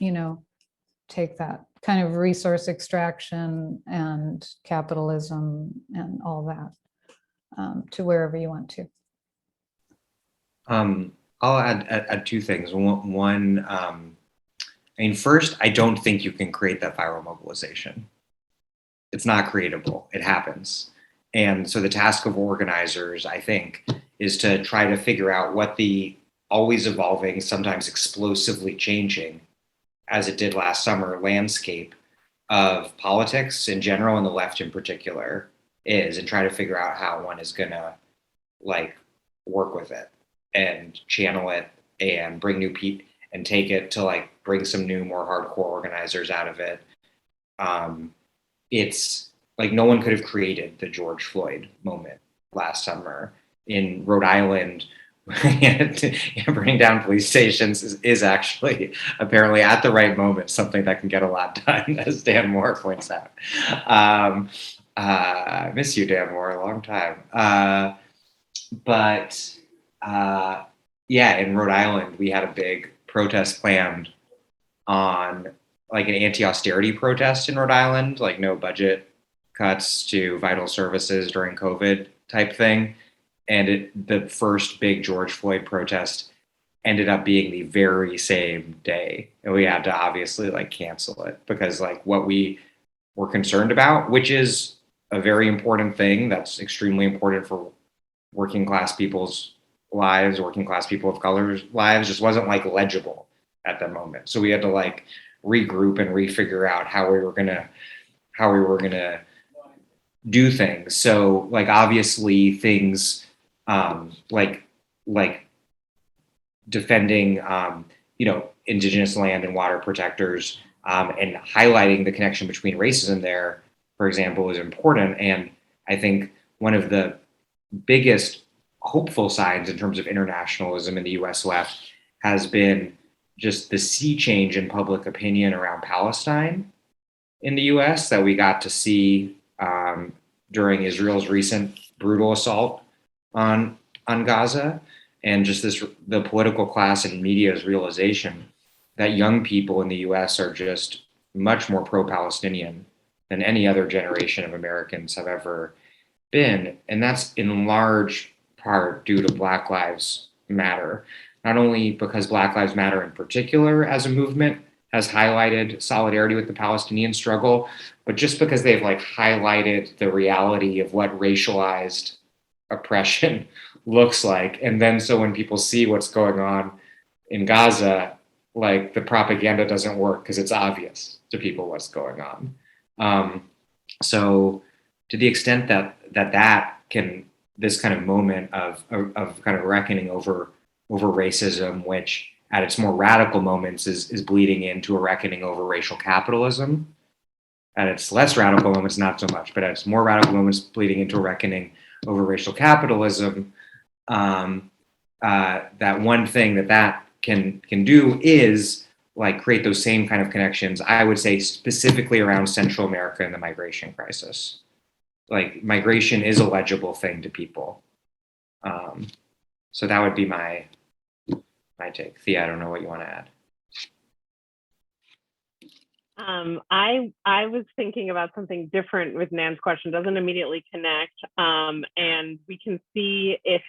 kind of resource extraction and capitalism and all that to wherever you want to. I'll add two things. One, first, I don't think you can create that viral mobilization. It's not creatable. It happens. And so the task of organizers, I think, is to try to figure out what the always evolving, sometimes explosively changing, as it did last summer, landscape of politics in general and the left in particular is, and try to figure out how one is gonna like work with it and channel it and bring new people and take it to like bring some new, more hardcore organizers out of it. It's like no one could have created the George Floyd moment last summer in Rhode Island. Burning down police stations is actually apparently at the right moment something that can get a lot done, as Dan Moore points out. I miss you, Dan Moore, a long time. Yeah, in Rhode Island, we had a big protest planned on like an anti-austerity protest in Rhode Island, like no budget cuts to vital services during COVID type thing. And the first big George Floyd protest ended up being the very same day. And we had to obviously like cancel it because like what we were concerned about, which is a very important thing that's extremely important for working class people's lives, working class people of color's lives, just wasn't like legible at that moment. So we had to like regroup and refigure out how we were gonna do things. So like obviously things like defending indigenous land and water protectors and highlighting the connection between racism there, for example, is important. And I think one of the biggest hopeful signs in terms of internationalism in the US left has been just the sea change in public opinion around Palestine in the US that we got to see during Israel's recent brutal assault on Gaza, and just the political class and media's realization that young people in the US are just much more pro-Palestinian than any other generation of Americans have ever been. And that's in large part due to Black Lives Matter, not only because Black Lives Matter in particular as a movement has highlighted solidarity with the Palestinian struggle, but just because they've like highlighted the reality of what racialized oppression looks like. And then so when people see what's going on in Gaza, like the propaganda doesn't work because it's obvious to people what's going on. So to the extent that can, this kind of moment of kind of reckoning over racism, which at its more radical moments is bleeding into a reckoning over racial capitalism. At its less radical moments, not so much, but at its more radical moments, bleeding into a reckoning over racial capitalism. That one thing that can do is like create those same kind of connections. I would say specifically around Central America and the migration crisis. Like migration is a legible thing to people. So that would be my take. Thea, I don't know what you want to add. I was thinking about something different with Nan's question. Doesn't immediately connect, and we can see if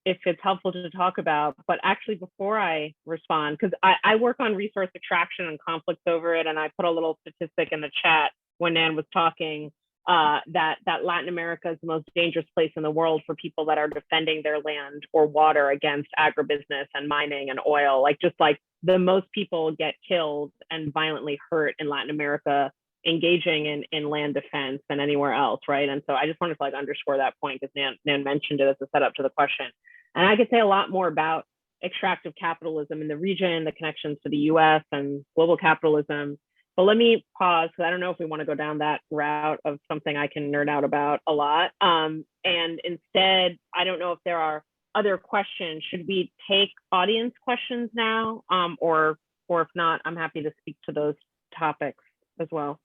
it's helpful to talk about. But actually, before I respond, because I work on resource extraction and conflicts over it, and I put a little statistic in the chat when Nan was talking that Latin America is the most dangerous place in the world for people that are defending their land or water against agribusiness and mining and oil. Like just like the most people get killed and violently hurt in Latin America engaging in land defense than anywhere else, right? And so I just wanted to like underscore that point because Nan mentioned it as a setup to the question. And I could say a lot more about extractive capitalism in the region, the connections to the US and global capitalism. But let me pause because I don't know if we want to go down that route of something I can nerd out about a lot. And instead, I don't know if there are other questions. Should we take audience questions now? Or if not, I'm happy to speak to those topics as well.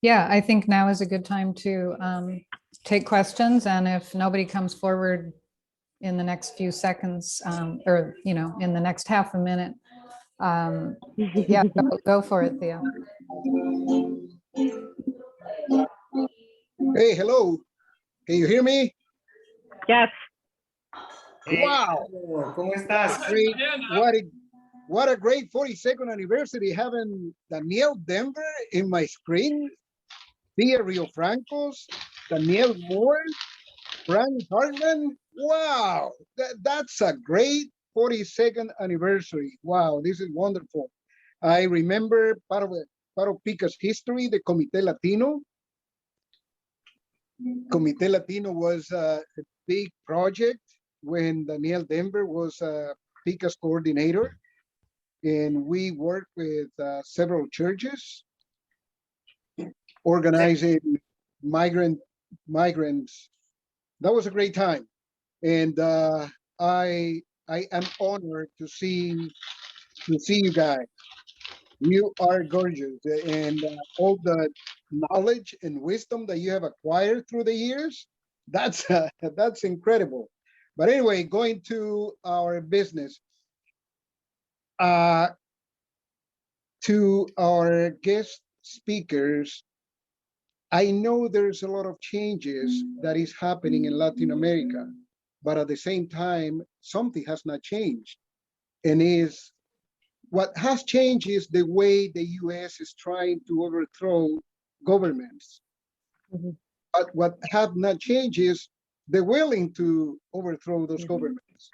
Yeah, I think now is a good time to take questions. And if nobody comes forward in the next few seconds or, in the next half a minute, yeah, go for it, Thea. Hey, hello. Can you hear me? Yes. Wow. ¿Cómo estás? Great. What a great 42nd anniversary having Daniel Denvir in my screen, Thea Riofrancos, Daniel Moore, Frank Hartman, Wow, that's a great 42nd anniversary. Wow, this is wonderful. I remember part of PICA's history, the Comité Latino. Comité Latino was a big project when Daniel Denvir was PICA's coordinator, and we worked with several churches organizing migrants. That was a great time, and I am honored to see you guys. You are gorgeous, and all the knowledge and wisdom that you have acquired through the years, that's that's incredible. But anyway, going to our business, uh, to our guest speakers, I know there's a lot of changes that is happening in Latin America, but at the same time, something has not changed, and is what has changed is the way the US is trying to overthrow governments. Mhm. But what have not changed is the willing to overthrow those governments.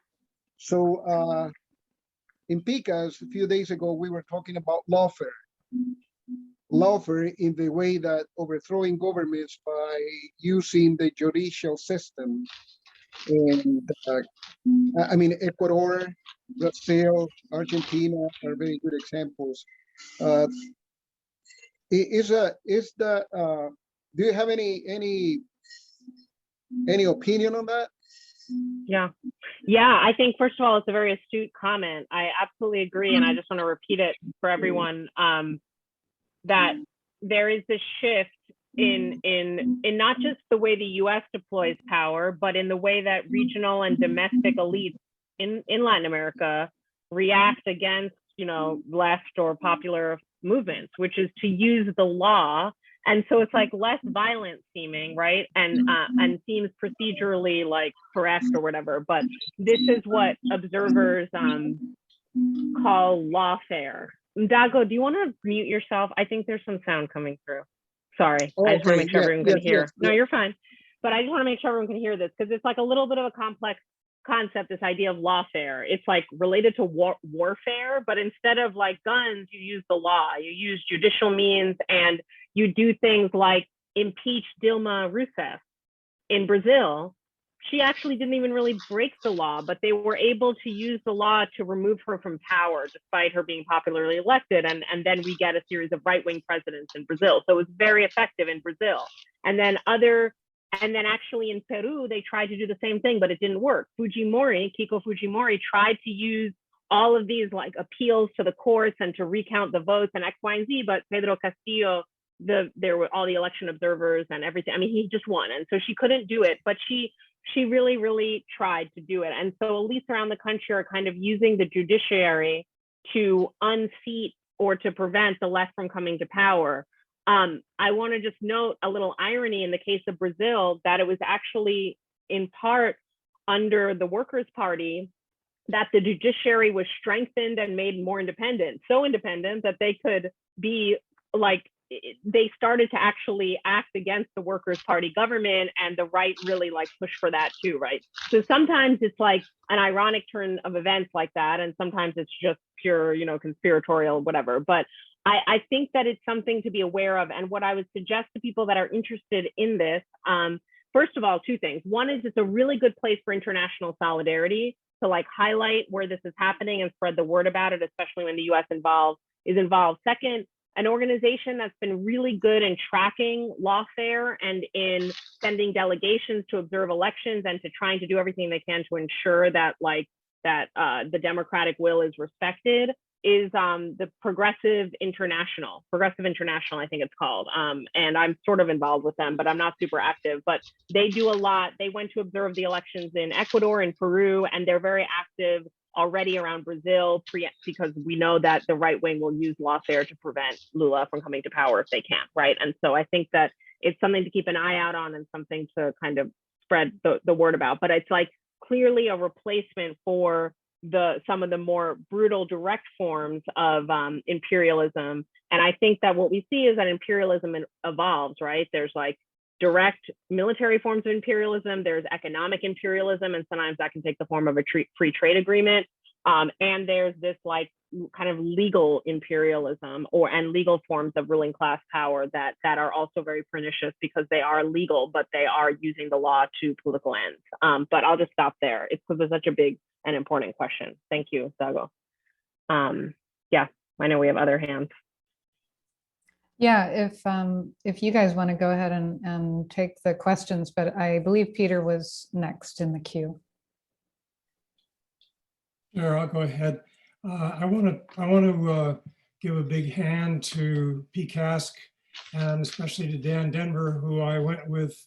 So in PICAS, a few days ago, we were talking about lawfare. Lawfare in the way that overthrowing governments by using the judicial system. And I mean, Ecuador, Brazil, Argentina are very good examples. Uh, do you have any opinion on that? Yeah. Yeah, I think first of all, it's a very astute comment. I absolutely agree. And I just want to repeat it for everyone, that there is this shift in not just the way the US deploys power, but in the way that regional and domestic elites in Latin America react against, left or popular movements, which is to use the law. And so it's like less violent seeming, right? And seems procedurally like correct or whatever. But this is what observers call lawfare. Dago, do you want to mute yourself? I think there's some sound coming through. Sorry, Oh, I just want to make sure yeah, everyone can yes, hear. yes, No, yes. you're fine. But I just want to make sure everyone can hear this because it's like a little bit of a complex concept, this idea of lawfare. It's like related to warfare, but instead of like guns, you use the law, you use judicial means, and you do things like impeach Dilma Rousseff in Brazil. She actually didn't even really break the law, but they were able to use the law to remove her from power despite her being popularly elected. And then we get a series of right-wing presidents in Brazil. So it was very effective in Brazil. And then actually in Peru, they tried to do the same thing, but it didn't work. Kiko Fujimori tried to use all of these like appeals to the courts and to recount the votes and X, Y, and Z, but Pedro Castillo, there were all the election observers and everything. I mean, he just won. And so she couldn't do it, but she really, really tried to do it. And so elites around the country are kind of using the judiciary to unseat or to prevent the left from coming to power. I want to just note a little irony in the case of Brazil, that it was actually in part under the Workers' Party that the judiciary was strengthened and made more independent, so independent that they could be like, they started to actually act against the Workers' Party government, and the right really like pushed for that too, right? So sometimes it's like an ironic turn of events like that, and sometimes it's just pure, conspiratorial, whatever. But I think that it's something to be aware of. And what I would suggest to people that are interested in this, first of all, two things. One is it's a really good place for international solidarity to like highlight where this is happening and spread the word about it, especially when the US is involved. Second, an organization that's been really good in tracking lawfare and in sending delegations to observe elections and to trying to do everything they can to ensure that the democratic will is respected is the Progressive International, I think it's called. And I'm sort of involved with them, but I'm not super active, but they do a lot. They went to observe the elections in Ecuador and Peru, and they're very active already around Brazil, because we know that the right wing will use lawfare to prevent Lula from coming to power if they can, right? And so I think that it's something to keep an eye out on and something to kind of spread the word about. But it's like clearly a replacement for some of the more brutal direct forms of imperialism. And I think that what we see is that imperialism evolves, right? There's like direct military forms of imperialism, there's economic imperialism, and sometimes that can take the form of a free trade agreement. And there's this like kind of legal imperialism and legal forms of ruling class power that are also very pernicious because they are legal, but they are using the law to political ends. But I'll just stop there. It's because it's such a big and important question. Thank you, Dago. Yeah, I know we have other hands. Yeah, if you guys want to go ahead and take the questions, but I believe Peter was next in the queue. Sure, I'll go ahead. I want to give a big hand to PCASC and especially to Dan Denvir, who I went with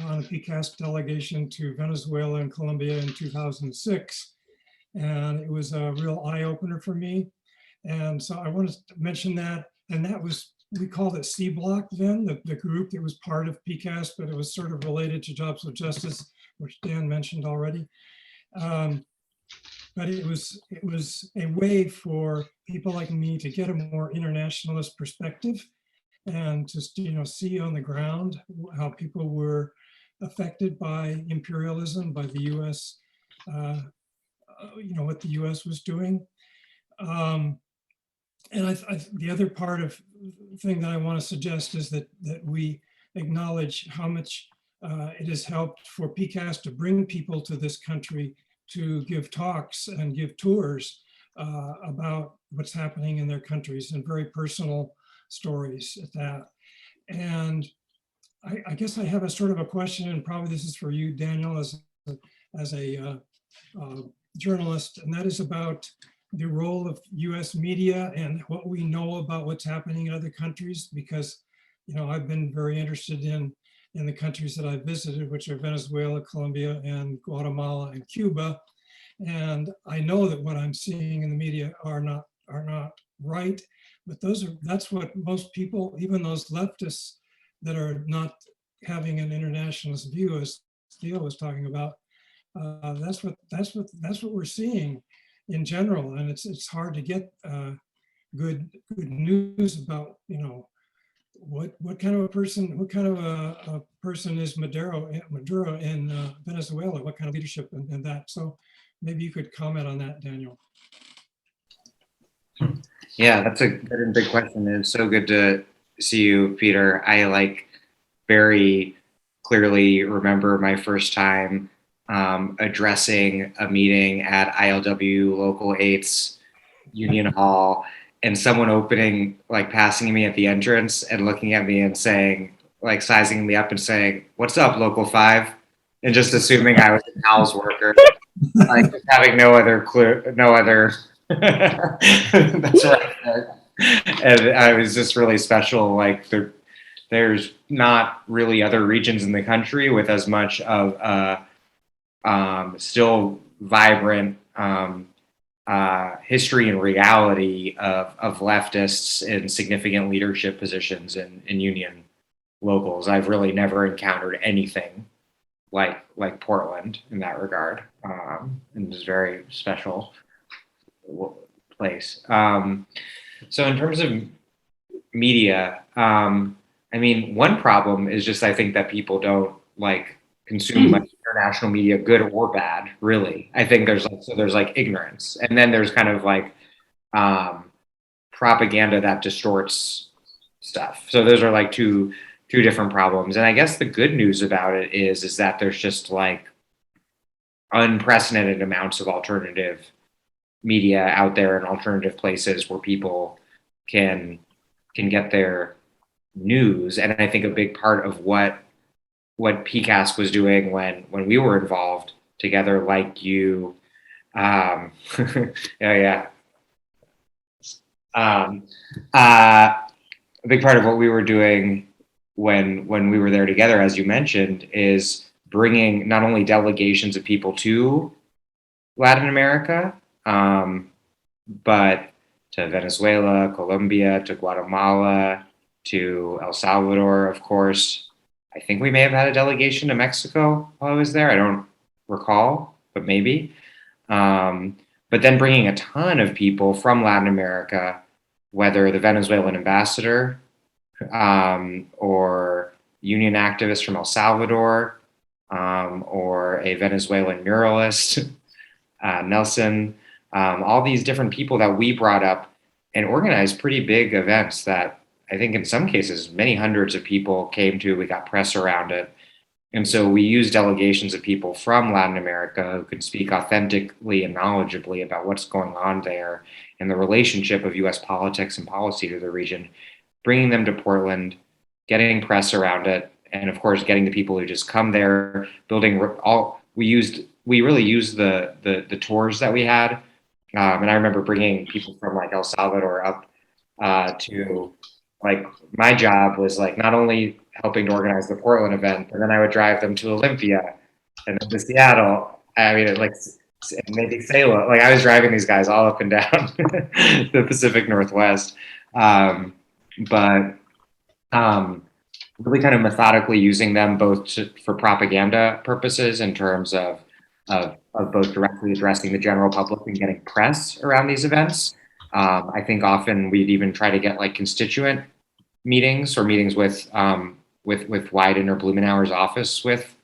on a PCASC delegation to Venezuela and Colombia in 2006. And it was a real eye-opener for me. And so I want to mention that. And that was, we called it C Block then, the group that was part of PCASC, but it was sort of related to Jobs with Justice, which Dan mentioned already. But it was a way for people like me to get a more internationalist perspective and to see on the ground how people were affected by imperialism, by the U.S. What the U.S. was doing. And the other part of thing that I want to suggest is that we acknowledge how much it has helped for PCASC to bring people to this country to give talks and give tours about what's happening in their countries and very personal stories at that. And I guess I have a sort of a question, and probably this is for you, Daniel, as a journalist, and that is about the role of US media and what we know about what's happening in other countries, because I've been very interested in the countries that I visited, which are Venezuela, Colombia, and Guatemala and Cuba. And I know that what I'm seeing in the media are not right, but that's what most people, even those leftists that are not having an internationalist view, as Theo was talking about, that's what we're seeing in general. And it's hard to get good news about what kind of a person is Maduro in Venezuela? What kind of leadership and that? So maybe you could comment on that, Daniel. Yeah, that's a good and big question. It's so good to see you, Peter. I very clearly remember my first time addressing a meeting at ILW Local 8's Union Hall, and someone passing me at the entrance and looking at me and saying, sizing me up and saying, "What's up, Local 5?" And just assuming I was a Powell's worker, just having no other clue, no other. That's right. And I was just really special. There's not really other regions in the country with as much of still vibrant history and reality of leftists in significant leadership positions in union locals. I've really never encountered anything like Portland in that regard, and it's a very special place. So in terms of media, one problem is just I think that people don't consume much international media, good or bad, really. I think there's ignorance, and then there's kind of propaganda that distorts stuff. So those are two different problems. And I guess the good news about it is that there's just unprecedented amounts of alternative media out there and alternative places where people can get their news. And I think a big part of what PCASC was doing when we were involved together, like you, a big part of what we were doing when we were there together, as you mentioned, is bringing not only delegations of people to Latin America, but to Venezuela, Colombia, to Guatemala, to El Salvador, of course. I think we may have had a delegation to Mexico while I was there. I don't recall, but maybe. But then bringing a ton of people from Latin America, whether the Venezuelan ambassador or union activist from El Salvador, or a Venezuelan muralist, Nelson, all these different people that we brought up and organized pretty big events that I think in some cases, many hundreds of people came to. We got press around it. And so we used delegations of people from Latin America who could speak authentically and knowledgeably about what's going on there and the relationship of US politics and policy to the region, bringing them to Portland, getting press around it, and of course, getting the people who just come there, building all, we really used the tours that we had. And I remember bringing people from like El Salvador up to, like, my job was like not only helping to organize the Portland event, but then I would drive them to Olympia and then to Seattle. I mean, like maybe Salem. Like I was driving these guys all up and down the Pacific Northwest, but really kind of methodically using them both for propaganda purposes in terms of both directly addressing the general public and getting press around these events. I think often we'd even try to get like constituent meetings or meetings with Wyden or Blumenauer's office with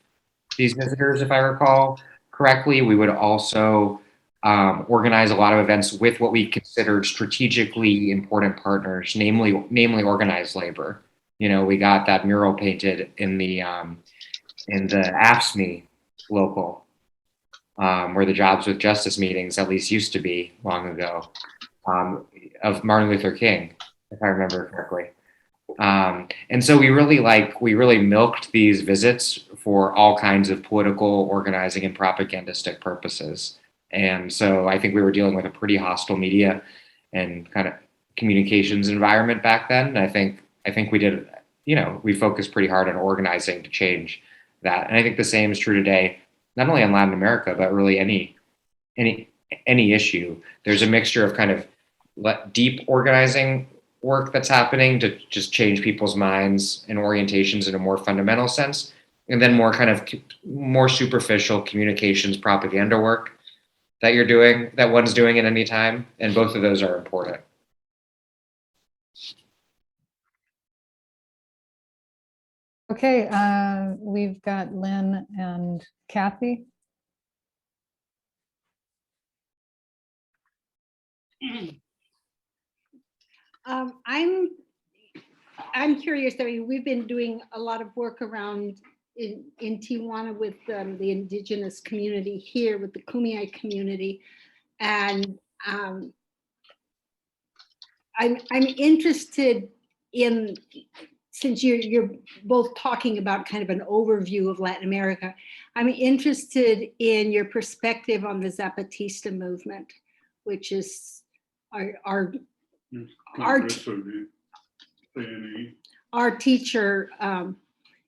these visitors, if I recall correctly. We would also organize a lot of events with what we considered strategically important partners, namely organized labor. You know, we got that mural painted in the AFSCME local, where the Jobs with Justice meetings at least used to be long ago, of Martin Luther King, if I remember correctly. And so we really milked these visits for all kinds of political, organizing, and propagandistic purposes. And so I think we were dealing with a pretty hostile media and kind of communications environment back then. And I think we did, you know, we focused pretty hard on organizing to change that. And I think the same is true today, not only in Latin America, but really any issue. There's a mixture of kind of deep organizing work that's happening to just change people's minds and orientations in a more fundamental sense, and then more superficial communications propaganda work that one's doing at any time. And both of those are important. Okay, we've got Lynn and Kathy. I'm curious. I mean, we've been doing a lot of work around in Tijuana with the indigenous community here, with the Kumeyaay community, and I'm interested in, since you're both talking about kind of an overview of Latin America, I'm interested in your perspective on the Zapatista movement, which is our teacher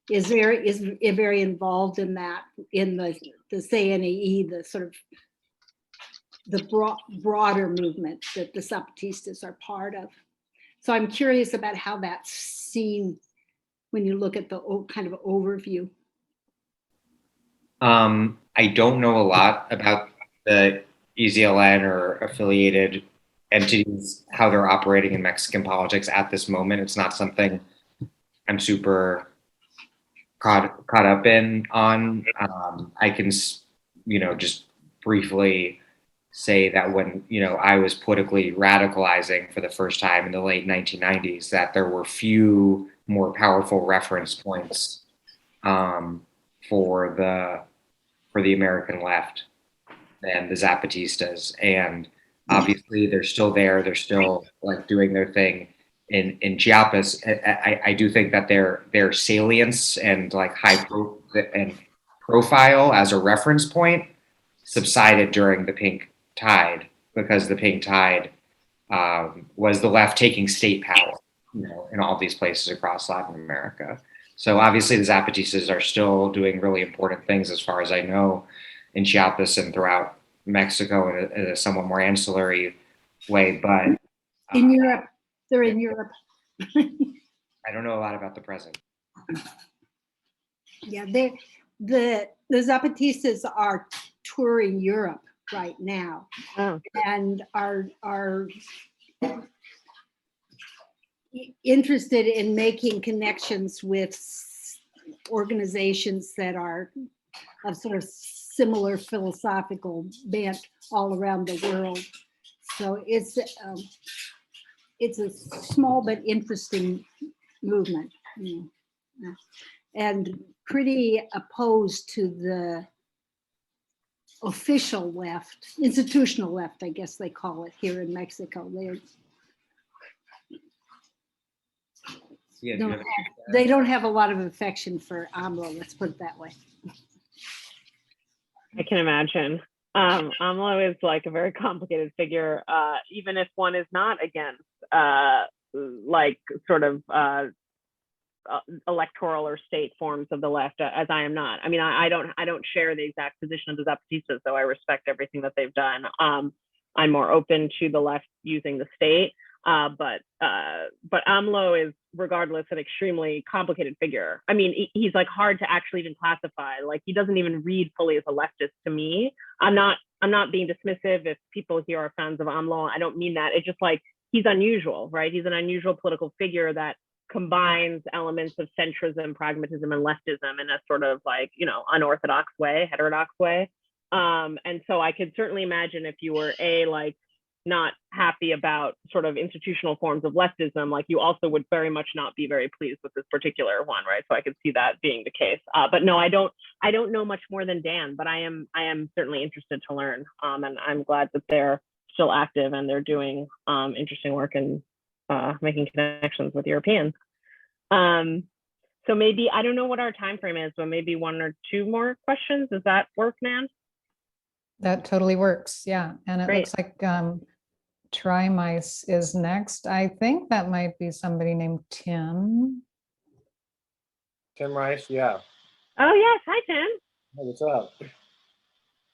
is very involved in that, in the CNE, the sort of the broader movement that the Zapatistas are part of. So I'm curious about how that's seen when you look at the kind of overview. I don't know a lot about the EZLN or affiliated entities, how they're operating in Mexican politics at this moment. It's not something I'm super caught up on. I can, just briefly say that when, I was politically radicalizing for the first time in the late 1990s, that there were few more powerful reference points for the American left than the Zapatistas. And obviously they're still there. They're still like doing their thing in Chiapas. I do think that their salience and like profile as a reference point subsided during the Pink Tide, because the Pink Tide was the left taking state power, in all these places across Latin America. So obviously the Zapatistas are still doing really important things, as far as I know, in Chiapas and throughout Mexico in a somewhat more ancillary way. But in Europe, they're in Europe. I don't know a lot about the present. Yeah, the Zapatistas are touring Europe right now, and are interested in making connections with organizations that are of sort of similar philosophical bent all around the world. So it's a small but interesting movement, and pretty opposed to the official left, institutional left, I guess they call it here in Mexico. Yeah, They don't have a lot of affection for AMLO, let's put it that way. I can imagine. AMLO is like a very complicated figure, even if one is not against like sort of electoral or state forms of the left, as I am not. I mean, I don't share the exact position of the Zapatistas, though I respect everything that they've done. I'm more open to the left using the state, but AMLO is, regardless, an extremely complicated figure. I mean, he's like hard to actually even classify. Like, he doesn't even read fully as a leftist to me. I'm not being dismissive if people here are fans of AMLO. I don't mean that. It's just like, he's unusual, right? He's an unusual political figure that combines elements of centrism, pragmatism, and leftism in a sort of like, unorthodox way, heterodox way. And so I could certainly imagine if you were like not happy about sort of institutional forms of leftism, like you also would very much not be very pleased with this particular one, right? So I could see that being the case. But no, I don't know much more than Dan, but I am certainly interested to learn. And I'm glad that they're still active and they're doing interesting work and making connections with Europeans. So maybe, I don't know what our time frame is, but maybe one or two more questions. Does that work, Nan? That totally works. Yeah. And it Great. looks like Try-Mice is next. I think that might be somebody named Tim. Tim Rice, yeah. Oh yes, hi Tim. Hey, what's up?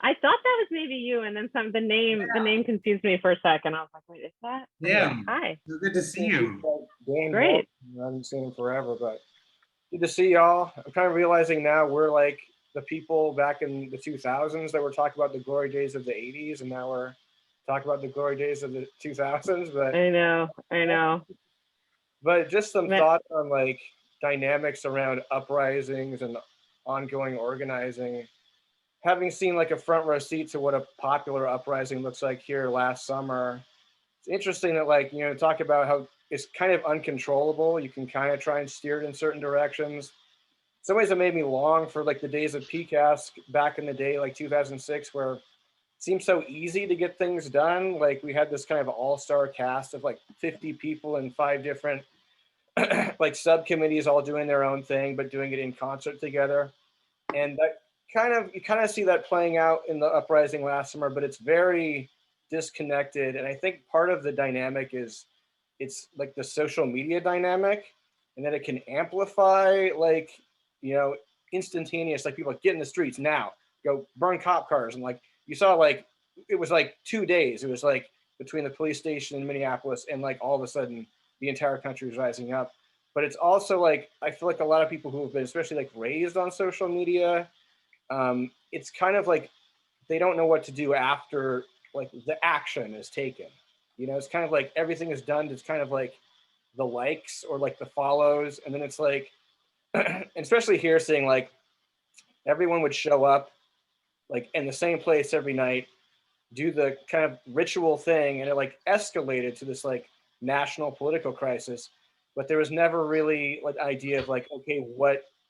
I thought that was maybe you, and then the name confused me for a second. I was like, wait, is that? Yeah. Hi. So good to see you. Dan Great. Denvir. I haven't seen him forever, but good to see y'all. I'm kind of realizing now we're like the people back in the 2000s that were talking about the glory days of the 80s, and now we're talking about the glory days of the 2000s. But I know. But just some thoughts on like dynamics around uprisings and ongoing organizing. Having seen like a front row seat to what a popular uprising looks like here last summer, it's interesting that like, talk about how it's kind of uncontrollable. You can kind of try and steer it in certain directions. In some ways it made me long for like the days of PCASC back in the day, like 2006, where it seemed so easy to get things done. Like we had this kind of all-star cast of like 50 people in 5 different like subcommittees all doing their own thing, but doing it in concert together. And that you kind of see that playing out in the uprising last summer, but it's very disconnected. And I think part of the dynamic is it's like the social media dynamic, and that it can amplify like, instantaneous, like people like get in the streets now, go burn cop cars. And like, you saw like, it was like 2 days. It was like between the police station in Minneapolis and like all of a sudden the entire country was rising up. But it's also like, I feel like a lot of people who have been especially like raised on social media, it's kind of like they don't know what to do after like the action is taken. It's kind of like everything is done. It's kind of like the likes or like the follows, and then it's like, especially here, seeing like everyone would show up like in the same place every night, do the kind of ritual thing, and it like escalated to this like national political crisis. But there was never really like idea of like, okay,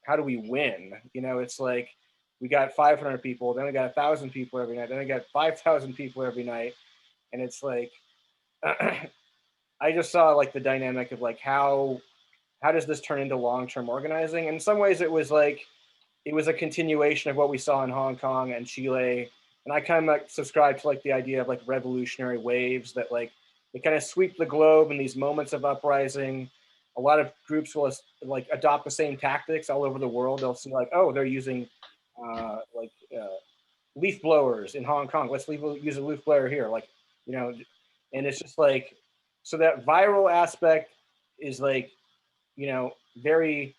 how do we win? It's like, we got 500 people, then we got 1,000 people every night, then we got 5,000 people every night. And it's like, I just saw like the dynamic of like, how does this turn into long-term organizing? And in some ways it was a continuation of what we saw in Hong Kong and Chile. And I kind of like subscribe to like the idea of like revolutionary waves that like, they kind of sweep the globe in these moments of uprising. A lot of groups will like adopt the same tactics all over the world. They'll see like, oh, they're using leaf blowers in Hong Kong. Let's use a leaf blower here. Like, and it's just like, so that viral aspect is like, very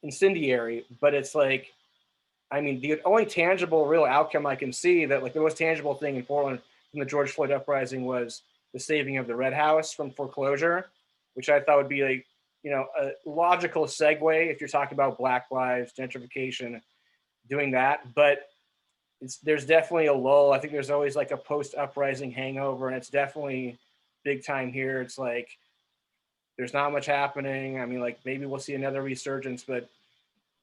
incendiary, but it's like, I mean, the only tangible real outcome I can see that like the most tangible thing in Portland from the George Floyd uprising was the saving of the Red House from foreclosure, which I thought would be like a logical segue if you're talking about Black lives, gentrification, doing that. But there's definitely a lull. I think there's always like a post-uprising hangover, and it's definitely big time here. It's like there's not much happening. I mean, like maybe we'll see another resurgence, but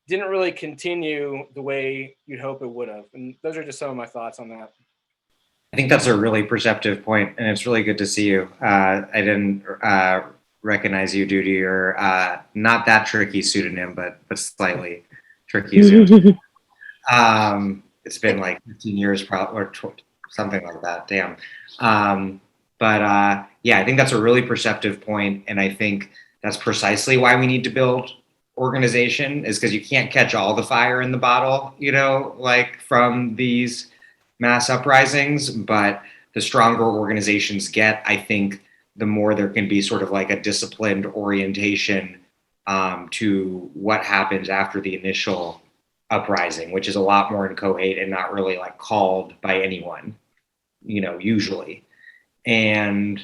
didn't really continue the way you'd hope it would have. And those are just some of my thoughts on that. I think that's a really perceptive point, and it's really good to see you. I didn't recognize you due to your not that tricky pseudonym, but slightly tricky pseudonym. It's been like 15 years, probably, or something like that. Damn. Yeah, I think that's a really perceptive point, and I think that's precisely why we need to build organization, is because you can't catch all the fire in the bottle, like from these mass uprisings. But the stronger organizations get, I think, the more there can be sort of like a disciplined orientation to what happens after the initial uprising, which is a lot more inchoate and not really like called by anyone, usually. And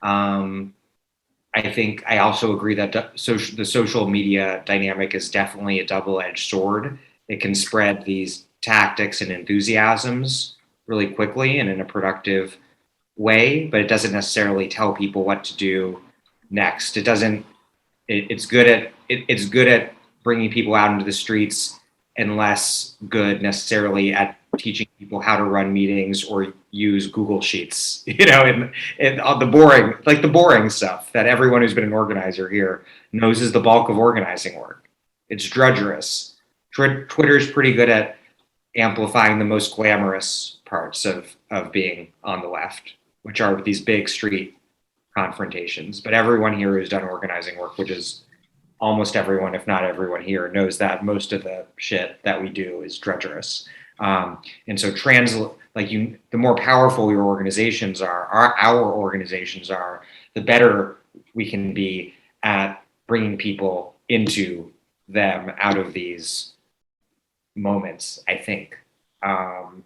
I think I also agree that the social media dynamic is definitely a double-edged sword. It can spread these tactics and enthusiasms really quickly and in a productive way, but it doesn't necessarily tell people what to do next. It's good at bringing people out into the streets, and less good necessarily at teaching people how to run meetings or use Google Sheets, and all the boring stuff that everyone who's been an organizer here knows is the bulk of organizing work. It's drudgerous. Twitter's pretty good at amplifying the most glamorous parts of being on the left, which are these big street confrontations. But everyone here who's done organizing work, which is almost everyone, if not everyone here, knows that most of the shit that we do is drudgerous. And so the more powerful your organizations are, our organizations are, the better we can be at bringing people into them out of these moments, I think. And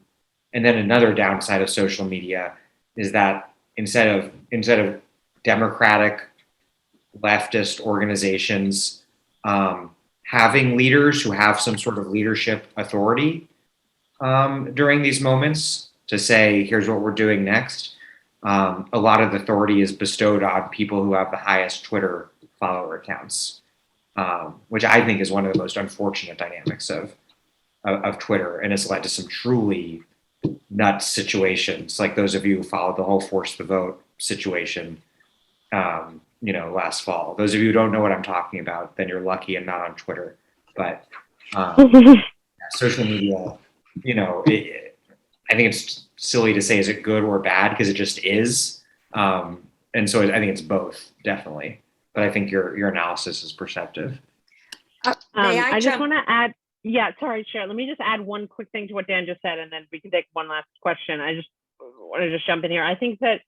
then another downside of social media is that instead of democratic leftist organizations having leaders who have some sort of leadership authority during these moments to say, here's what we're doing next, a lot of authority is bestowed on people who have the highest Twitter follower accounts, which I think is one of the most unfortunate dynamics of Twitter, and it's led to some truly nuts situations, like those of you who followed the whole force the vote situation last fall. Those of you who don't know what I'm talking about, then you're lucky and not on Twitter. But social media, I think it's silly to say is it good or bad, because it just is. And so I think it's both, definitely. But I think your analysis is perceptive. I just want to add, sorry, Sharon, let me just add one quick thing to what Dan just said, and then we can take one last question. I just want to jump in here. I think that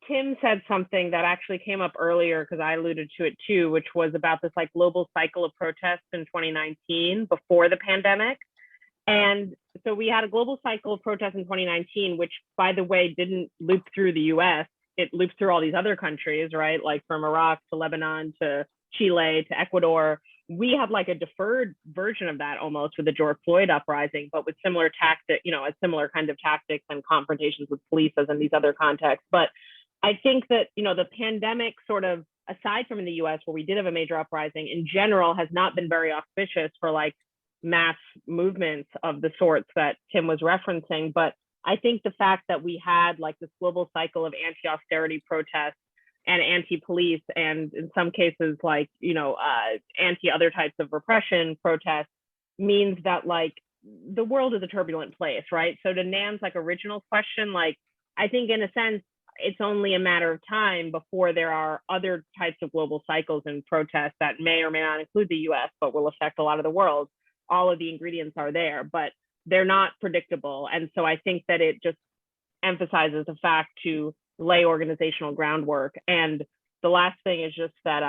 Tim said something that actually came up earlier, because I alluded to it too, which was about this like global cycle of protests in 2019 before the pandemic. And so we had a global cycle of protests in 2019, which, by the way, didn't loop through the US. It looped through all these other countries, right? Like from Iraq to Lebanon to Chile to Ecuador. We had like a deferred version of that almost with the George Floyd uprising, but with similar tactic, a similar kind of tactics and confrontations with police as in these other contexts. But I think that, the pandemic sort of, aside from in the US where we did have a major uprising, in general has not been very auspicious for like mass movements of the sorts that Tim was referencing. But I think the fact that we had like this global cycle of anti-austerity protests and anti-police, and in some cases like, anti-other types of repression protests, means that like the world is a turbulent place, right? So to Nan's like original question, like I think in a sense, it's only a matter of time before there are other types of global cycles and protests that may or may not include the US, but will affect a lot of the world. All of the ingredients are there, but they're not predictable. And so I think that it just emphasizes the fact to lay organizational groundwork. And the last thing is just that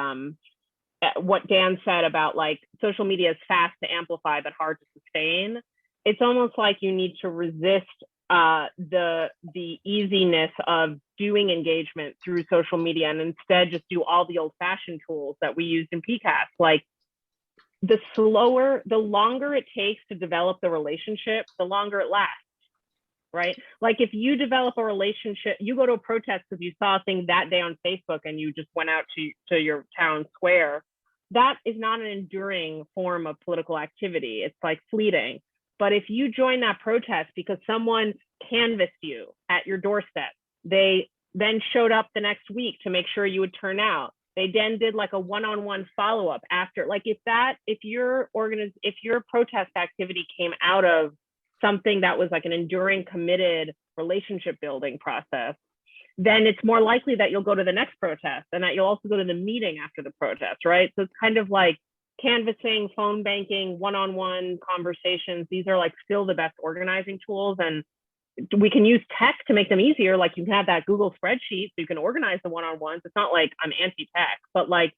what Dan said about like social media is fast to amplify but hard to sustain. It's almost like you need to resist the easiness of doing engagement through social media, and instead just do all the old-fashioned tools that we used in PCASC. Like, the longer it takes to develop the relationship, the longer it lasts, right? Like, if you develop a relationship, you go to a protest because you saw a thing that day on Facebook and you just went out to your town square, that is not an enduring form of political activity. It's like fleeting. But if you join that protest because someone canvassed you at your doorstep, they then showed up the next week to make sure you would turn out. They then did like a one-on-one follow-up after. Like, if your protest activity came out of something that was like an enduring, committed relationship building process, then it's more likely that you'll go to the next protest and that you'll also go to the meeting after the protest, right? So it's kind of like canvassing, phone banking, one-on-one conversations. These are like still the best organizing tools, and we can use tech to make them easier. Like, you can have that Google spreadsheet so you can organize the one-on-ones. It's not like I'm anti-tech, but like,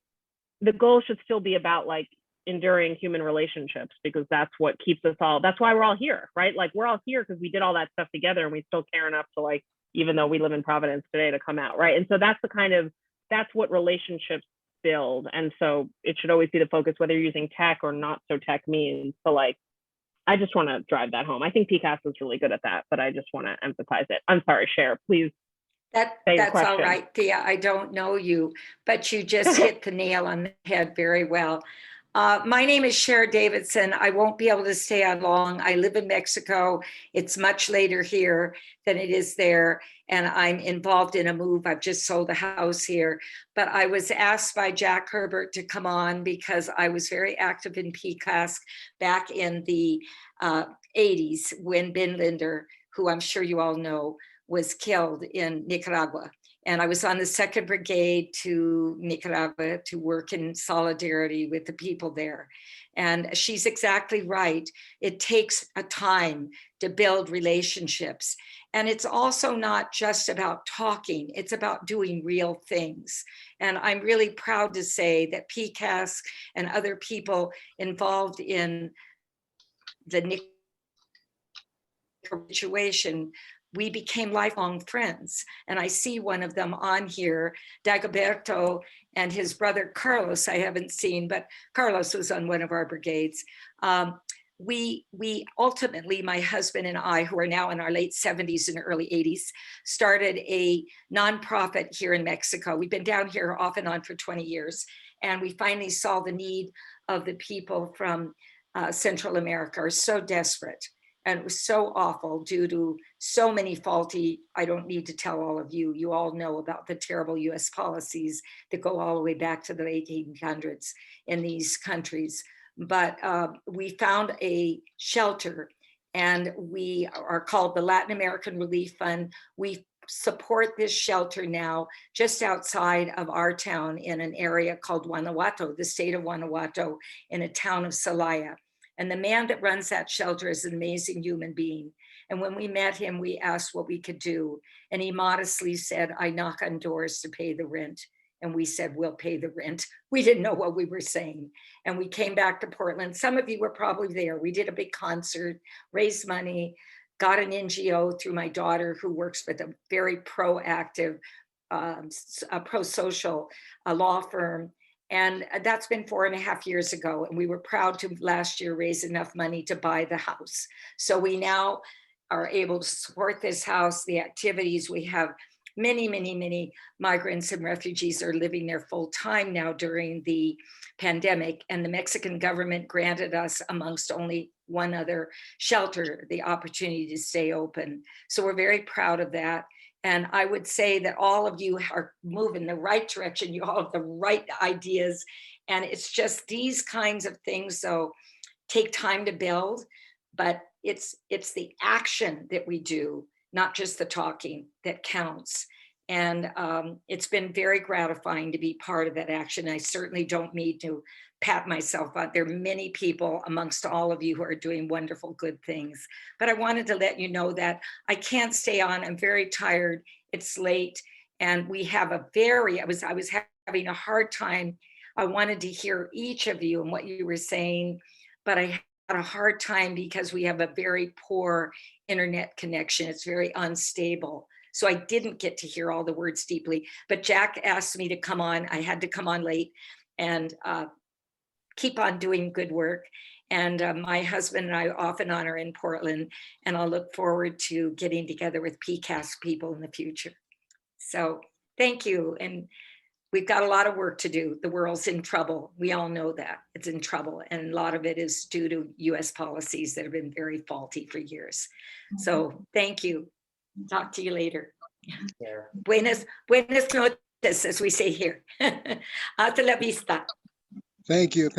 the goal should still be about like enduring human relationships, because that's what keeps us all, that's why we're all here, right? Like, we're all here because we did all that stuff together, and we still care enough to, like, even though we live in Providence today, to come out, right? And so that's what relationships build. And so it should always be the focus, whether you're using tech or not so tech means. So like, I just want to drive that home. I think PCASC is really good at that, but I just want to emphasize it. I'm sorry, Cher, please. That's all right, Thea. I don't know you, but you just hit the nail on the head very well. My name is Cher Davidson. I won't be able to stay on long. I live in Mexico. It's much later here than it is there. And I'm involved in a move. I've just sold a house here. But I was asked by Jack Herbert to come on because I was very active in PCASC back in the 80s when Ben Linder, who I'm sure you all know, was killed in Nicaragua. And I was on the 2nd Brigade to Nicaragua to work in solidarity with the people there. And she's exactly right. It takes a time to build relationships. And it's also not just about talking, it's about doing real things. And I'm really proud to say that PCASC and other people involved in the Nicaragua situation, we became lifelong friends. And I see one of them on here, Dagoberto, and his brother Carlos, I haven't seen, but Carlos was on one of our brigades. We ultimately, my husband and I, who are now in our late 70s and early 80s, started a nonprofit here in Mexico. We've been down here off and on for 20 years. And we finally saw the need of the people from Central America are so desperate. And it was so awful due to so many faulty, I don't need to tell all of you, you all know about the terrible US policies that go all the way back to the 1800s in these countries. But we found a shelter, and we are called the Latin American Relief Fund. We support this shelter now just outside of our town in an area called Guanajuato, the state of Guanajuato, in a town of Celaya. And the man that runs that shelter is an amazing human being. And when we met him, we asked what we could do. And he modestly said, I knock on doors to pay the rent. And we said, we'll pay the rent. We didn't know what we were saying. And we came back to Portland. Some of you were probably there. We did a big concert, raised money, got an NGO through my daughter, who works with a very proactive, pro-social law firm. And that's been 4.5 years ago. And we were proud to last year raise enough money to buy the house. So we now are able to support this house, the activities. We have many migrants and refugees are living there full time now during the pandemic. And the Mexican government granted us, amongst only one other shelter, the opportunity to stay open. So we're very proud of that. And I would say that all of you are moving the right direction. You all have the right ideas. And it's just these kinds of things, though, take time to build, but it's the action that we do, not just the talking, that counts. And it's been very gratifying to be part of that action. I certainly don't need to pat myself on. There are many people amongst all of you who are doing wonderful, good things. But I wanted to let you know that I can't stay on. I'm very tired. It's late. And we have I was having a hard time. I wanted to hear each of you and what you were saying, but I a hard time because we have a very poor internet connection. It's very unstable. So I didn't get to hear all the words deeply, but Jack asked me to come on. I had to come on late and keep on doing good work. And my husband and I off and on are in Portland, and I'll look forward to getting together with PCASC people in the future. So thank you. And we've got a lot of work to do. The world's in trouble. We all know that it's in trouble. And a lot of it is due to US policies that have been very faulty for years. So thank you. Talk to you later. There. Buenas noches, as we say here. Hasta la vista. Thank you.